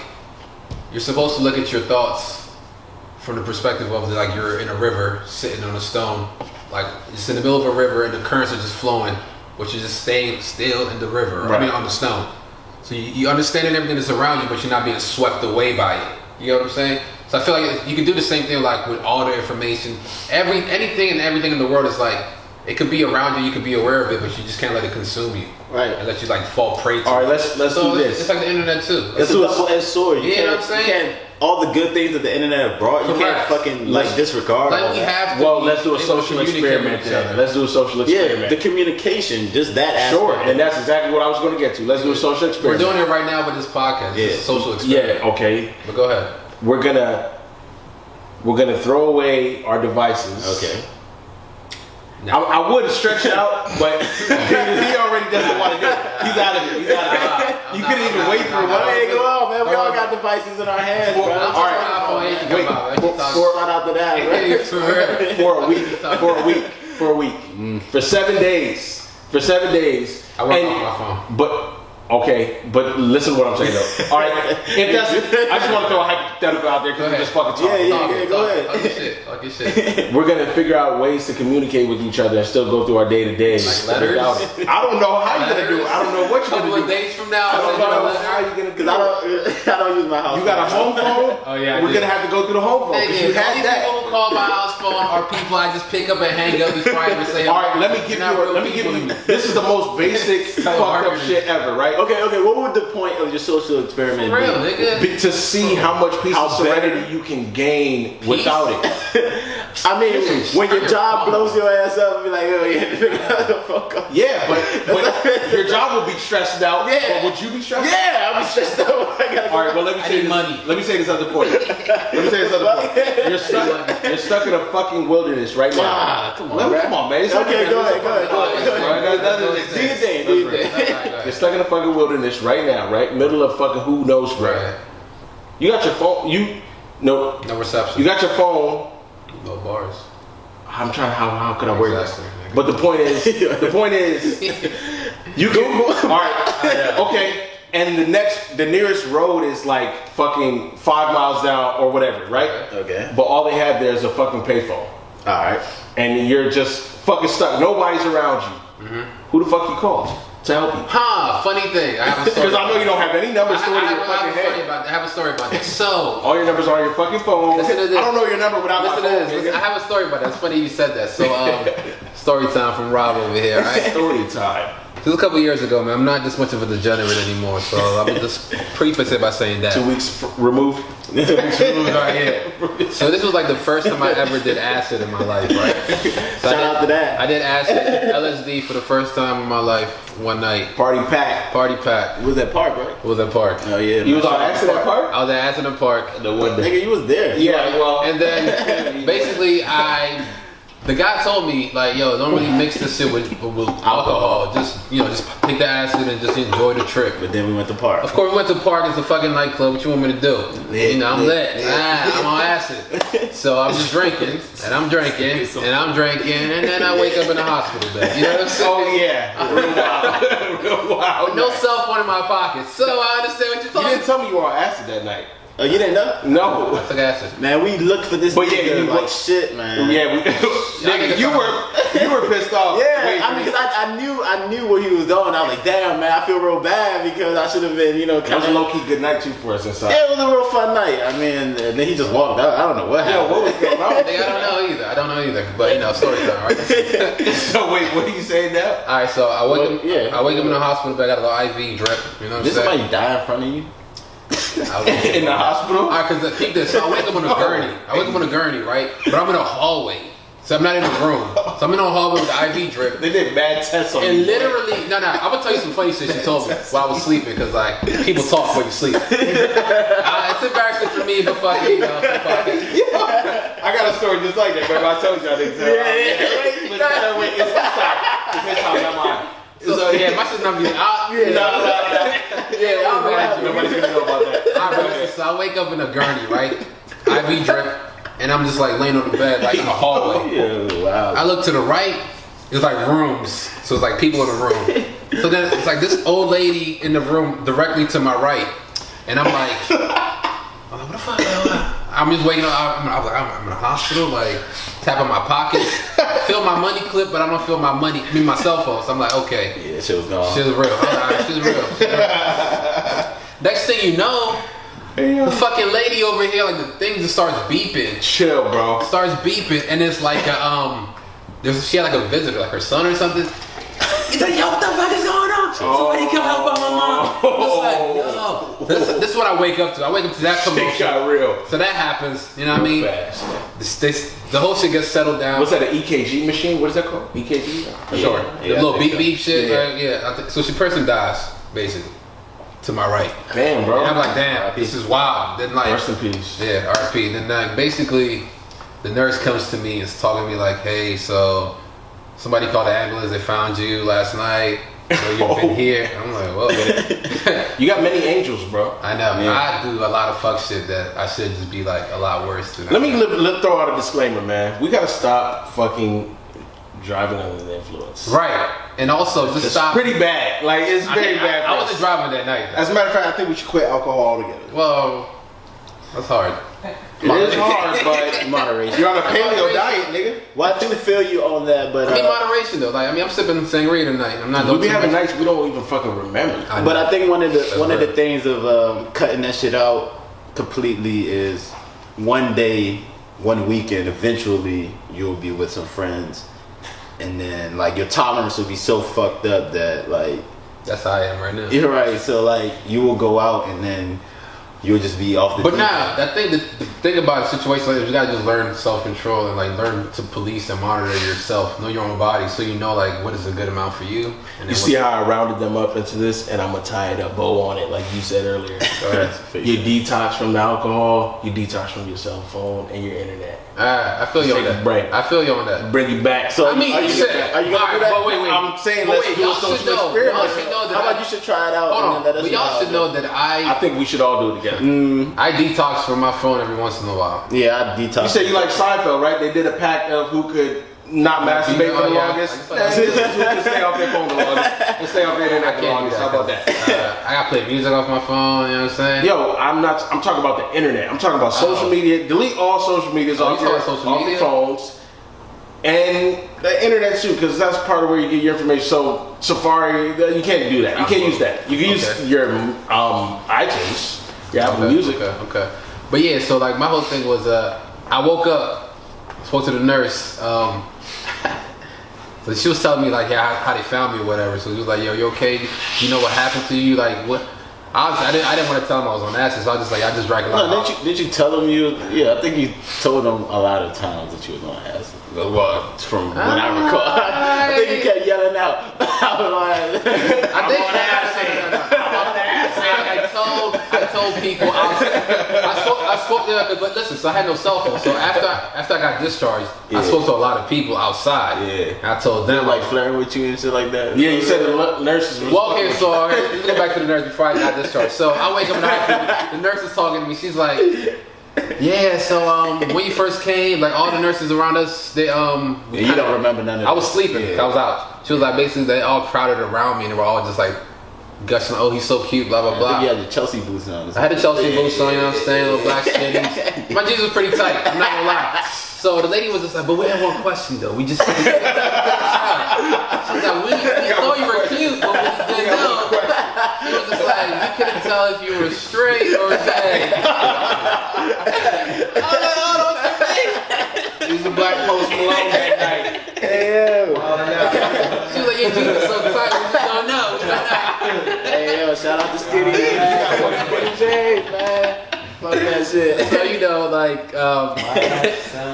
B: you're supposed to look at your thoughts from the perspective of like you're in a river sitting on a stone, like it's in the middle of a river and the currents are just flowing, but you're just staying still in the river, I mean
C: Right.
B: on the stone. So you understanding everything that's around you, but you're not being swept away by it. You know what I'm saying? So I feel like you can do the same thing like with all the information. Anything and everything in the world is like, it could be around you, you could be aware of it, but you just can't let it consume you.
D: Right.
B: And let you like fall prey to
C: All right,
B: it.
C: let's
B: So
C: do this.
B: It's like the internet too.
D: It's a double-edged sword.
B: You know what I'm saying?
D: You can't, all the good things that the internet have brought, you can't
B: Correct.
D: fucking like disregard.
B: Like
D: all
B: we
D: that.
B: have to
C: Well,
B: be
C: let's do a
B: able to
C: social
B: communicate
C: experiment
B: with each
C: then.
B: other.
C: Let's do a social
D: Yeah,
C: experiment.
D: the communication, just that aspect.
C: Sure, and that's exactly what I was going to get to. Let's do a social
B: We're
C: experiment.
B: doing it right now with this podcast.
D: Yeah.
B: It's a social experiment.
C: Yeah, okay.
B: But go ahead.
C: We're gonna throw away our devices.
D: Okay.
C: I would stretch it out, but he already doesn't want to do it. He's out of it. You couldn't even wait for one.
D: Hey, go on, man. We all got devices in our hands, bro.
B: I'm
C: All right.
B: talking about iPhone 8 to come out.
D: Shout out to that, right?
B: For real.
C: For a week. For 7 days.
B: I work off my phone.
C: But okay, but listen to what I'm saying though. All right, if that's, I just want to throw a hypothetical out there because we're just fucking talking.
D: Yeah, go ahead.
B: Talk your shit.
C: We're gonna figure out ways to communicate with each other and still go through our day to day.
B: Like letters?
C: I don't know how you're gonna do it. I don't know what you're
B: Couple
C: gonna
B: of
C: do.
B: days from now,
C: I don't
B: I'll send you a
C: know
B: letter.
C: how you're gonna do
D: Because
C: it.
D: I don't use my house.
C: You got a home phone?
B: Oh, yeah, I
C: We're
B: do.
C: gonna have to go through the home phone because
B: Nigga,
C: you
B: the
C: had
B: only
C: that.
B: people who call my house phone are people I just pick up and hang up before I even say.
C: All right, let me give you. This is the most basic fucked up shit ever, right?
D: Okay. What would the point of your social experiment
B: For real,
D: be?
B: nigga.
C: To see how much peace
D: How
C: of serenity you can gain without it.
D: I mean, when your
B: Your
D: job
B: phone.
D: blows your ass up and be like, oh, you had to figure out the phone call.
C: Yeah, but your job will be stressed out.
D: Yeah.
C: But would you be stressed out?
D: Yeah, I'm stressed out. I gotta
C: All right, well let me
B: I
C: say
B: need
C: this.
B: money.
C: Let me say this other point. You're stuck in a fucking wilderness right now.
D: Ah, come on,
C: Come
D: bruh.
C: on, man. It's
D: Okay, go ahead.
C: Do
D: Do your thing, do your thing.
C: You're stuck in a fucking wilderness right now, right? Middle of fucking who knows where.
B: Right.
C: You got your phone. No
B: reception.
C: You got your phone.
B: No bars.
C: I'm trying. How can I word this?
B: Exactly.
C: But the point is, you can. All right. Okay. And the nearest road is like fucking 5 miles down or whatever, right?
D: Okay.
C: But all they have there is a fucking payphone,
D: Alright.
C: and you're just fucking stuck. Nobody's around you. Who the fuck you call to help you?
B: Funny thing. I have a story.
C: Because I know you don't have any numbers stored in your fucking head.
B: I have a story about that. So,
C: All your numbers are on your fucking phone.
B: Listen to this.
C: I don't know your number without my
B: listen to
C: phone.
B: this.
C: nigga.
B: I have a story about that. It's funny you said that. So, story time from Rob over here, right?
C: Story time.
B: This was a couple years ago, man. I'm not this much of a degenerate anymore, so I'm gonna just preface it by saying that.
C: 2 weeks removed.
B: Right here. So this was like the first time I ever did acid in my life, right? So
D: Shout out to that.
B: I did acid, LSD for the first time in my life one night.
C: Party pack.
B: Party pack.
D: It was at Park, right?
B: It was at Park.
D: Oh, yeah.
C: You was on accident park?
B: I was at Accident Park.
C: The one day.
D: Nigga, you was there.
C: Yeah, well.
B: And then basically the guy told me like, yo, don't really mix this shit with alcohol. Just just take the acid and just enjoy the trip.
D: But then we went to Park.
B: Of course, we went to Park. It's a fucking nightclub. What you want me to do? I'm lit. I'm on acid. So I'm just drinking, and I'm drinking, and I'm drinking, and then I wake up in the hospital bed. You know what I'm saying?
C: Oh yeah. Real wild.
B: With no cell phone in my pocket. So I understand what you're
C: You
B: talking
C: didn't tell me you were on acid that night.
D: Oh, you didn't know?
C: No.
B: I took acid.
D: Man, we looked for this
C: But yeah,
D: nigga
C: you
D: like
C: looked-
D: shit, man.
C: Yeah, nigga, you were pissed off.
D: Yeah,
C: waiting
D: I
C: for
D: mean,
C: me.
D: because I knew where he was going. I was like, damn, man, I feel real bad because I should have been,
C: It was
D: kind
C: a
D: of.
C: low key good night too for us inside.
D: Yeah, it was a real fun night. I mean, and then he just walked out. I don't know what
C: Yo,
D: happened.
C: what was going on?
B: I don't know either. But story time, right?
C: So wait, what are you saying now?
B: All right, so I wake
D: Well,
B: him.
D: yeah.
B: I wake him in the hospital. But I got a little IV drip. You know what I'm
D: Did
B: saying?
D: somebody die in front of you?
C: In the hospital?
B: Alright, cause keep this. So I wake up on a gurney. Right? But I'm in a hallway. So I'm not in a room. So I'm in a hallway with the IV drip.
C: They did bad tests on
B: And
C: you.
B: literally, I'm gonna tell you some funny shit she told me while I was sleeping, cause like people talk when you sleep. It's embarrassing for me, but fucking,
C: I got a story just like that, bro. I told you I didn't tell.
D: Yeah.
C: Wait, it's his time. It's his time, not mine.
B: So yeah, my shit's not be.
D: Yeah, I don't know what happened.
C: Nobody's gonna know about that.
B: Alright, so I wake up in a gurney, right? IV drip, and I'm just like laying on the bed, like in the hallway.
D: Yeah, wow.
B: I look to the right, it's like rooms. So it's like people in the room. So then it's like this old lady in the room directly to my right. And I'm like, what the fuck? I'm just waking up. I'm in a hospital, like tapping my pocket. Feel my money clip, but I don't feel my money, my cell phone. So I'm like, okay.
D: Yeah, shit was gone.
B: Shit is real. Alright, shit is real. Next thing you know, The fucking lady over here, like the thing just starts beeping.
C: Chill, bro.
B: Starts beeping, and it's like she had like a visitor, like her son or something. He's like, yo, what the fuck is going on? Somebody come help out my mom. It's like, yo. This is what I wake up to. I wake up to that
C: Shit
B: commotion.
C: got real.
B: So that happens, you know what I mean?
C: Fast.
B: The whole shit gets settled down.
C: What's that, an EKG machine? What is that called? EKG?
B: Sure.
D: Yeah,
B: The little
D: I
B: beep
D: think
B: beep shit.
C: Yeah.
B: Yeah. So she person dies, basically, to my right.
C: Damn, bro.
B: And I'm like, damn, this is wild. Then like,
C: Rest in peace.
B: yeah, RP. Then like, basically, the nurse comes to me and is talking to me like, hey, so somebody called the ambulance. They found you last night. So you've been here. I'm like, well,
C: You got many angels, bro.
B: I know.
D: Yeah.
B: I do a lot of fuck shit that I should just be like a lot worse than.
C: Let me throw out a disclaimer, man. We gotta stop fucking driving under the influence.
B: Right, and also just
C: It's
B: stop.
C: pretty bad. Like, it's very bad.
B: I
C: for
B: wasn't
C: us.
B: driving that night.
D: As a matter of fact, I think we should quit alcohol altogether.
B: Well, that's hard.
C: It is hard, but
D: Moderation.
C: you're on a paleo diet, nigga.
D: Well, I do feel you on that, but
B: I mean, moderation though. Like, I mean, I'm sipping sangria tonight. I'm not
C: We
B: doing
C: be
B: too
C: having
B: much.
C: nights we don't even fucking remember.
D: but I think one of the
B: right.
D: things of cutting that shit out completely is one day, one weekend, eventually you'll be with some friends, and then like your tolerance will be so fucked up that like
B: That's how I am right now.
D: you're right. So like you will go out and then you'll just be off the.
B: But
D: deep
B: nah,
D: end.
B: the thing about a situation like this, you gotta just learn self-control and like learn to police and monitor yourself, know your own body, so you know like what is a good amount for you. And
C: You see how I rounded them up into this, and I'm gonna tie it up bow on it, like you said earlier. You detox from the alcohol, you detox from your cell phone and your internet.
B: I feel you on
C: Take a
B: that.
C: break.
B: I feel you on that.
C: Bring you back.
D: So
B: I mean,
D: are
B: you
D: you
B: said,
D: gonna- are you gonna
B: all
D: do
B: right,
D: that?
B: but wait.
C: I'm saying
B: But
C: let's
B: wait,
C: do a
B: y'all
C: social
B: should know.
C: experiment.
B: Y'all should know that
D: How about you should try it out?
B: Hold
D: and
B: on,
D: then let us
B: but
D: know
B: y'all
D: how
B: should
D: it
B: know
D: goes.
B: that
C: I think we should all do it together.
B: I detox from my phone every once in a while.
D: Yeah, I detox.
C: You said you like Seinfeld, right? They did a pact of who could not masturbate for the
B: Oh, yeah.
C: longest.
B: I
C: That's
B: just-
C: it. Who can stay off their phone the longest and stay off their internet the
B: Can't do
C: longest.
B: that.
C: How about that?
B: I gotta play music off my phone. You know what I'm saying?
C: Yo, I'm talking about the internet. I'm talking about social media. Delete all social medias
B: Oh, you
C: off your
B: talking social media?
C: phones. And the internet too, because that's part of where you get your information. So Safari, you can't do that. You can't use that. You can use
B: Okay.
C: your iTunes, your Apple Music.
B: Okay. But yeah, so like my whole thing was, I woke up, spoke to the nurse. So she was telling me like how they found me or whatever. So she was like, "Yo, you okay? You know what happened to you? Like what?" I didn't want to tell them I was on acid, so I was just like, I just drank a lot.
D: No,
B: of
D: did you tell them you? Yeah, I think you told them a lot of times that you was on acid. Well, from what I recall, I think you kept yelling out. I was on
B: I told people I spoke to them, but listen, so I had no cell phone. So after I got discharged, I spoke to a lot of people outside.
D: Yeah.
B: And I told them
D: like flirting with you and shit like that.
C: Yeah, you said the nurses. Was
B: well, okay, so let's go back to the nurse before I got discharged. So I wake up in the hospital, the nurse is talking to me. She's like, yeah, so when you first came, like all the nurses around us, they
D: And you don't remember none of
B: I was
D: that.
B: sleeping.
D: Yeah.
B: I was out. She was like, basically, they all crowded around me and they were all just like gushing. Oh, he's so cute. Blah blah
D: I
B: blah.
D: think you had the Chelsea boots on.
B: I had the Chelsea boots on, you know what I'm saying? Little black skinnies. My jeans was pretty tight, I'm not gonna lie. So the lady was just like, but we had one question though. We just. She was like, we thought you were cute, but we didn't know. She was just like, we couldn't tell if you were straight or gay. I was like, oh, no, it's okay.
C: He was a black Post Malone that night.
B: She was like, your jeans are so tight, we don't know. We don't know.
D: Hey yo, shout out to Skinny, man. Skinny James, man. Fuck that shit.
B: So you know, like,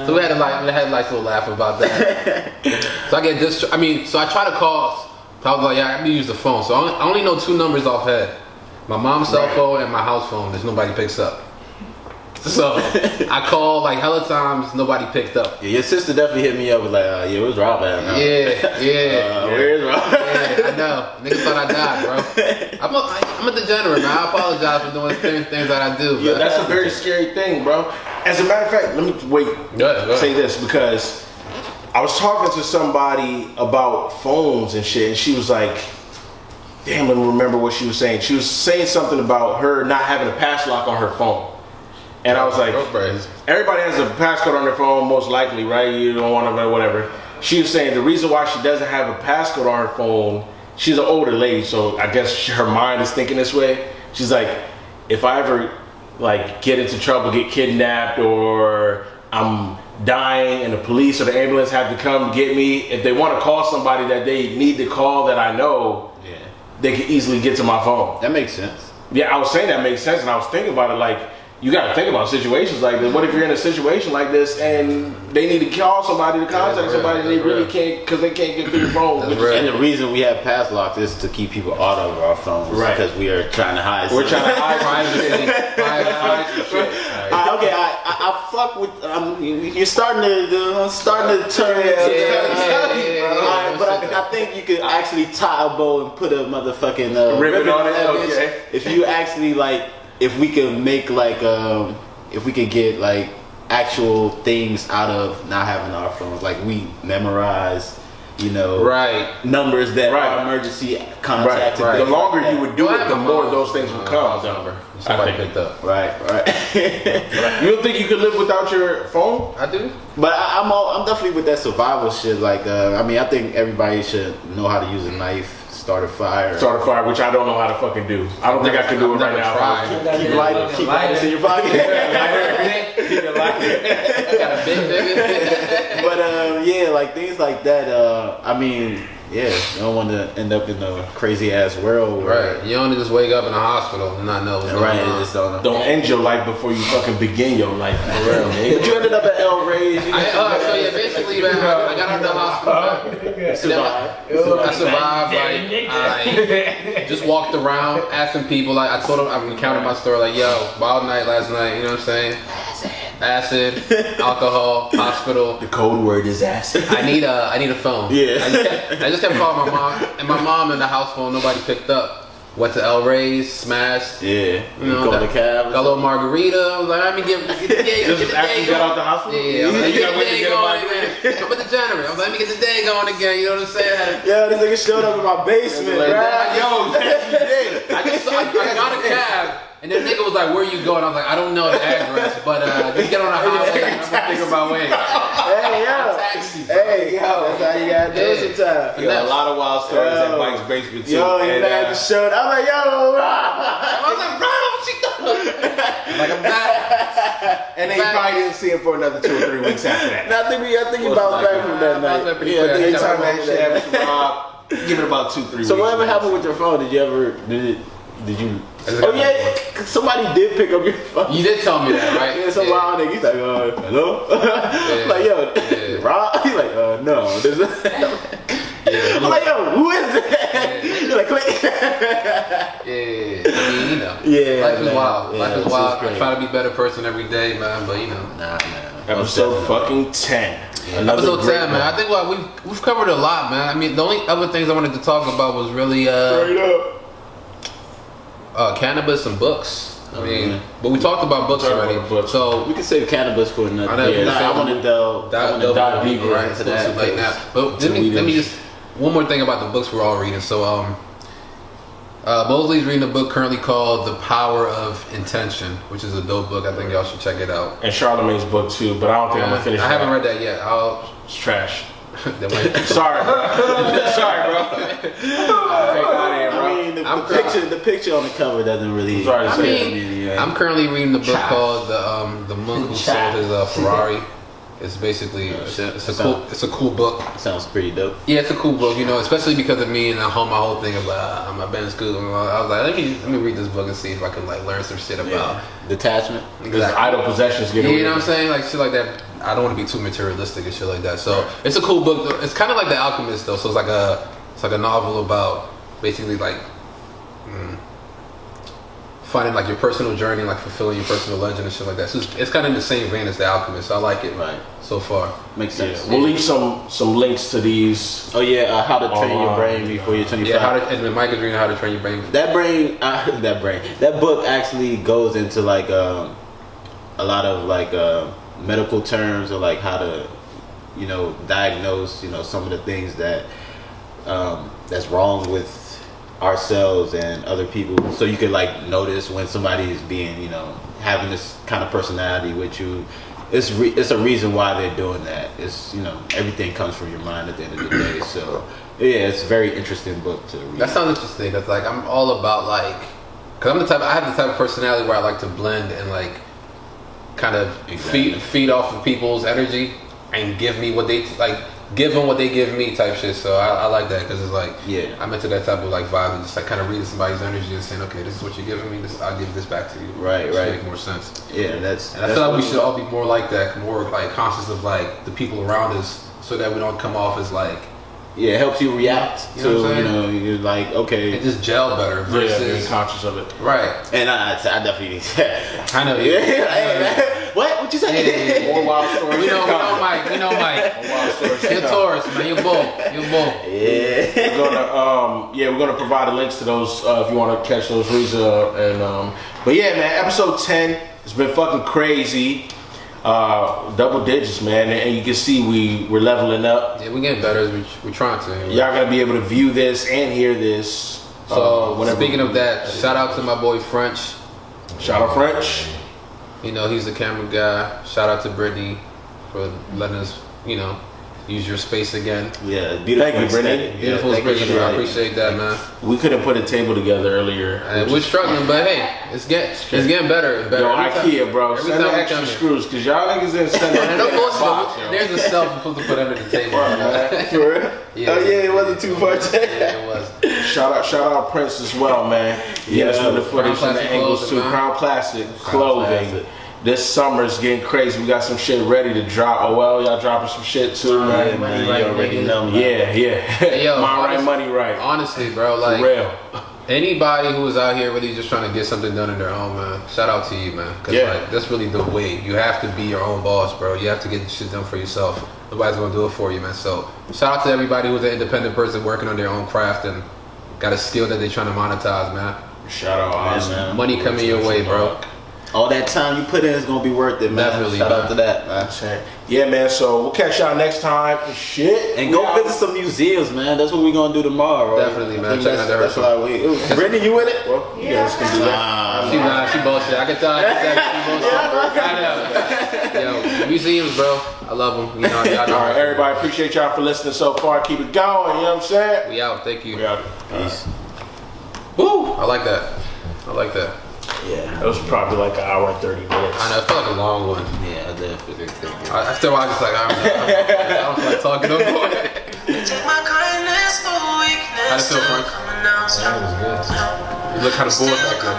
B: so we had a nice little laugh about that. So I get this. I mean, so I try to call. So I was like, yeah, I need to use the phone. So I only know 2 numbers off head: my mom's cell phone and my house phone. There's nobody picks up. So I called like hella times, nobody picked up.
D: Yeah, your sister definitely hit me up with like, yeah, where's Rob at now?
B: Yeah.
D: Where's Rob?
B: Yeah, I know. Niggas thought I died, bro. I'm a degenerate, man. I apologize for doing things that I do.
C: Yeah,
B: but-
C: that's a very scary thing, bro. As a matter of fact, let me say this because I was talking to somebody about phones and shit, and she was like, damn, let me remember what she was saying. She was saying something about her not having a pass lock on her phone. And I was like, everybody has a passcode on their phone, most likely, right? You don't want to know, whatever. She was saying the reason why she doesn't have a passcode on her phone, she's an older lady, so I guess her mind is thinking this way. She's like, if I ever like get into trouble, get kidnapped, or I'm dying and the police or the ambulance have to come get me, if they want to call somebody that they need to call that I know, they can easily get to my phone.
D: That makes sense.
C: Yeah, I was saying that makes sense, and I was thinking about it like, you got to think about situations like this. What if you're in a situation like this and they need to call somebody to contact somebody and they really can't because they can't get through your phone?
D: And the reason we have pass locks is to keep people out of our phones,
C: right?
D: Because we are trying to hide.
C: We're trying to hide
D: some shit. Okay, I fuck with. You're starting to turn. But I think you could actually tie a bow and put a motherfucking ribbon on it. Okay. If you actually like. If we could make like, if we could get like actual things out of not having our phones, like we memorize, numbers that are emergency contacts.
C: Right. The longer you would do it, the more those things would come.
B: Somebody picked up.
D: Right.
C: You don't think you could live without your phone?
B: I do.
D: But I'm definitely with that survival shit. Like, I think everybody should know how to use a knife. Start a fire,
C: which I don't know how to fucking do. I don't think I can do it right now.
D: Keep lighting in your pocket. But like things like that. You don't want to end up in a crazy ass world.
B: Right. You don't just wake up in a hospital and not know what's going on.
D: Just don't
C: end your life before you fucking begin your life. For real, man.
D: But you ended up at El Rey's.
B: Basically, man, I got out of the hospital. I survived. I just walked around asking people. Like I told them, I recounted my story. Like, yo, wild night last night. You know what I'm saying? Acid, alcohol, hospital.
C: The code word is acid.
B: I need a phone.
D: Yeah.
B: I just kept calling my mom, and my mom in the house phone. Nobody picked up. Went to El Rey's, smashed.
D: Yeah. Called the cab.
B: Got a little margarita. I was like, let me get the day.
C: This is after you got out the hospital?
B: Yeah. I'm like, get the day going again. I'm with the degenerate. I'm like, let me get the day going again. You know what I'm saying?
D: Yo, this nigga showed up in my basement,
B: like,
D: right?
B: Yo, yes, you did. I got a cab. And then nigga was like, where you going? I was like, I don't know the address, but just get on the highway and I'm gonna figure my way.
D: Hey, yo.
B: Taxi.
D: Hey, yo. That's how you gotta do it sometimes.
C: You got a lot of wild stories at Mike's basement too.
D: Yo, he man just showed up. I'm like, yo,
B: I was like, bro, what you doing? Like, I'm back.
C: And then you probably didn't see him for another 2 or 3 weeks after that.
D: I think you bounced back from that night.
C: Anytime that shit happens to Rob, give it about 2-3 weeks.
D: So whatever happened with your phone? Did you? Oh yeah, somebody did pick up your phone.
B: You did tell me that, right?
D: Yeah, some wild nigga. He's like, hello? Like, yo, Rob? He's like, no. I'm like, yo, who is that? You're like, click.
B: Life is wild. Life is wild. I try to be a better person every day, man, but
D: Nah.
C: Episode fucking 10.
B: Episode 10, man. I think we've covered a lot, man. I mean, the only other things I wanted to talk about was really cannabis and books. I mean, but we talked about books already. So
D: we can save cannabis for another day. I want to dive deeper into that
B: like that. But let me just one more thing about the books we're all reading. So Mosley's reading a book currently called The Power of Intention, which is a dope book. I think y'all should check it out.
C: And Charlamagne's book too, but I don't think I'm gonna finish.
B: I haven't read that yet.
C: It's trash.
B: Sorry,
C: bro.
D: The picture on the cover doesn't really.
B: I'm currently reading the book called The Monk Who Sold His Ferrari. It's basically it's a cool book.
D: Sounds pretty dope.
B: Yeah, it's a cool book, especially because of me and my whole thing about my Ben's school. I was like, let me read this book and see if I can learn some shit about
D: detachment.
B: Exactly.
C: Idle possessions get away.
B: You know what I'm saying? Like shit like that. I don't want to be too materialistic and shit like that. So it's a cool book. It's kind of like The Alchemist though. So it's like a novel about basically finding your personal journey, fulfilling your personal legend and shit like that. So it's kind of in the same vein as The Alchemist. So I like it so far.
D: Makes sense.
C: Yeah. We'll leave some links to these.
D: Oh yeah, How to Train Your Brain Before You're 25.
B: Yeah, and Mike is reading How to Train Your Brain.
D: That book actually goes into a lot of medical terms or how to diagnose some of the things that that's wrong with ourselves and other people, so you can notice when somebody is being having this kind of personality with you. It's a reason why they're doing that. It's everything comes from your mind at the end of the day. So yeah, it's a very interesting book to read.
B: That sounds interesting. That's I'm all about Cause I have the type of personality where I like to blend and like kind of feed off of people's energy and give me what they like, give them what they give me type shit. So I like that because it's like, I'm into that type of like vibe and just like kind of reading somebody's energy and saying, okay, this is what you're giving me. I'll give this back to you.
D: Right.
B: Make more sense.
D: Yeah,
B: and I feel like we should all be more like that, more like conscious of like the people around us, so that we don't come off as like.
D: Yeah, it helps you react to, you're like, okay.
B: It just gel better versus
C: being conscious of it.
B: Right.
D: And I definitely
B: I know.
D: What you say?
B: Yeah.
C: More wild stories.
B: We know Mike.
C: More wild stories.
B: You're Taurus, man. You're bull.
D: Yeah.
C: We're gonna provide the links to those if you want to catch those reads. But yeah, man, episode 10 has been fucking crazy. Double digits, man, and you can see we're leveling up.
B: Yeah, we're getting better. We're trying to.
C: Y'all gonna be able to view this and hear this.
B: So speaking of that, shout out to my boy French.
C: Shout out French.
B: You know, he's the camera guy. Shout out to Brittany for letting us, use your space again.
D: Yeah, beautiful.
C: Thank you, Brittany.
B: Beautiful Brittany. I appreciate that, man.
C: We couldn't put a table together earlier.
B: We're struggling, but hey, it's getting better and better.
C: Yo, IKEA, bro.
B: Every
C: Send
B: time
C: the
B: we
C: extra
B: come here.
C: screws, because y'all niggas didn't send
B: And
C: no
B: no
C: box,
B: bullshit.
C: yo.
B: There's a stuff we're supposed to put under the table.
D: For real?
B: Yeah.
D: Oh yeah, it wasn't too much.
B: Yeah, it was.
C: Shout out Prince as well, man. Yeah, some of the footage and the
B: Classic
C: angles
B: clothing,
C: too.
B: man.
C: Crown Classic clothing.
D: Classic.
C: This summer's getting crazy. We got some shit ready to drop. Oh well, y'all dropping some shit too, man.
D: Man, you already know, man.
C: Yeah.
B: Hey, yo,
C: Mind right, money right.
B: Honestly, bro, like
C: For real.
B: anybody who is out here really just trying to get something done on their own, man. Shout out to you, man. Cause like that's really the way. You have to be your own boss, bro. You have to get shit done for yourself. Nobody's gonna do it for you, man. So shout out to everybody who's an independent person working on their own craft and got a skill that they're trying to monetize, man.
C: Shout out,
D: man.
B: Money coming your way, bro.
D: All that time you put in is gonna be worth it, man.
B: Definitely,
D: Shout
B: man.
D: out to that, man.
C: Yeah, man. So we'll catch y'all next time. Shit.
D: And go visit some museums, man. That's what we're gonna do tomorrow. Right?
B: Definitely, man.
D: I think
B: Check out the
D: that's
B: Herschel.
D: why Brittany, you in it?
C: Well, you guys can do that.
B: She bullshit. I can tell. She bullshit. I know. Yo, museums, bro. I love them. You know,
C: All right, everybody. Appreciate y'all for listening so far. Keep it going. You know what I'm saying?
B: We out. Thank you.
C: We out.
D: Peace.
B: Woo! I like that.
D: Yeah.
C: That was probably like an hour and 30 minutes.
B: I know. It felt like a long one.
D: Yeah, I definitely think.
B: After a while, I just like I don't feel like talking no more. How did it feel, Frank?
F: Yeah, it was good.
B: You look kind of bored back there.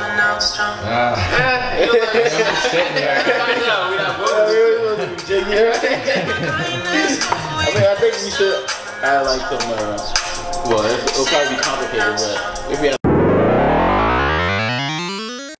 D: I think we should add like some. Well, it'll probably be complicated, but if we have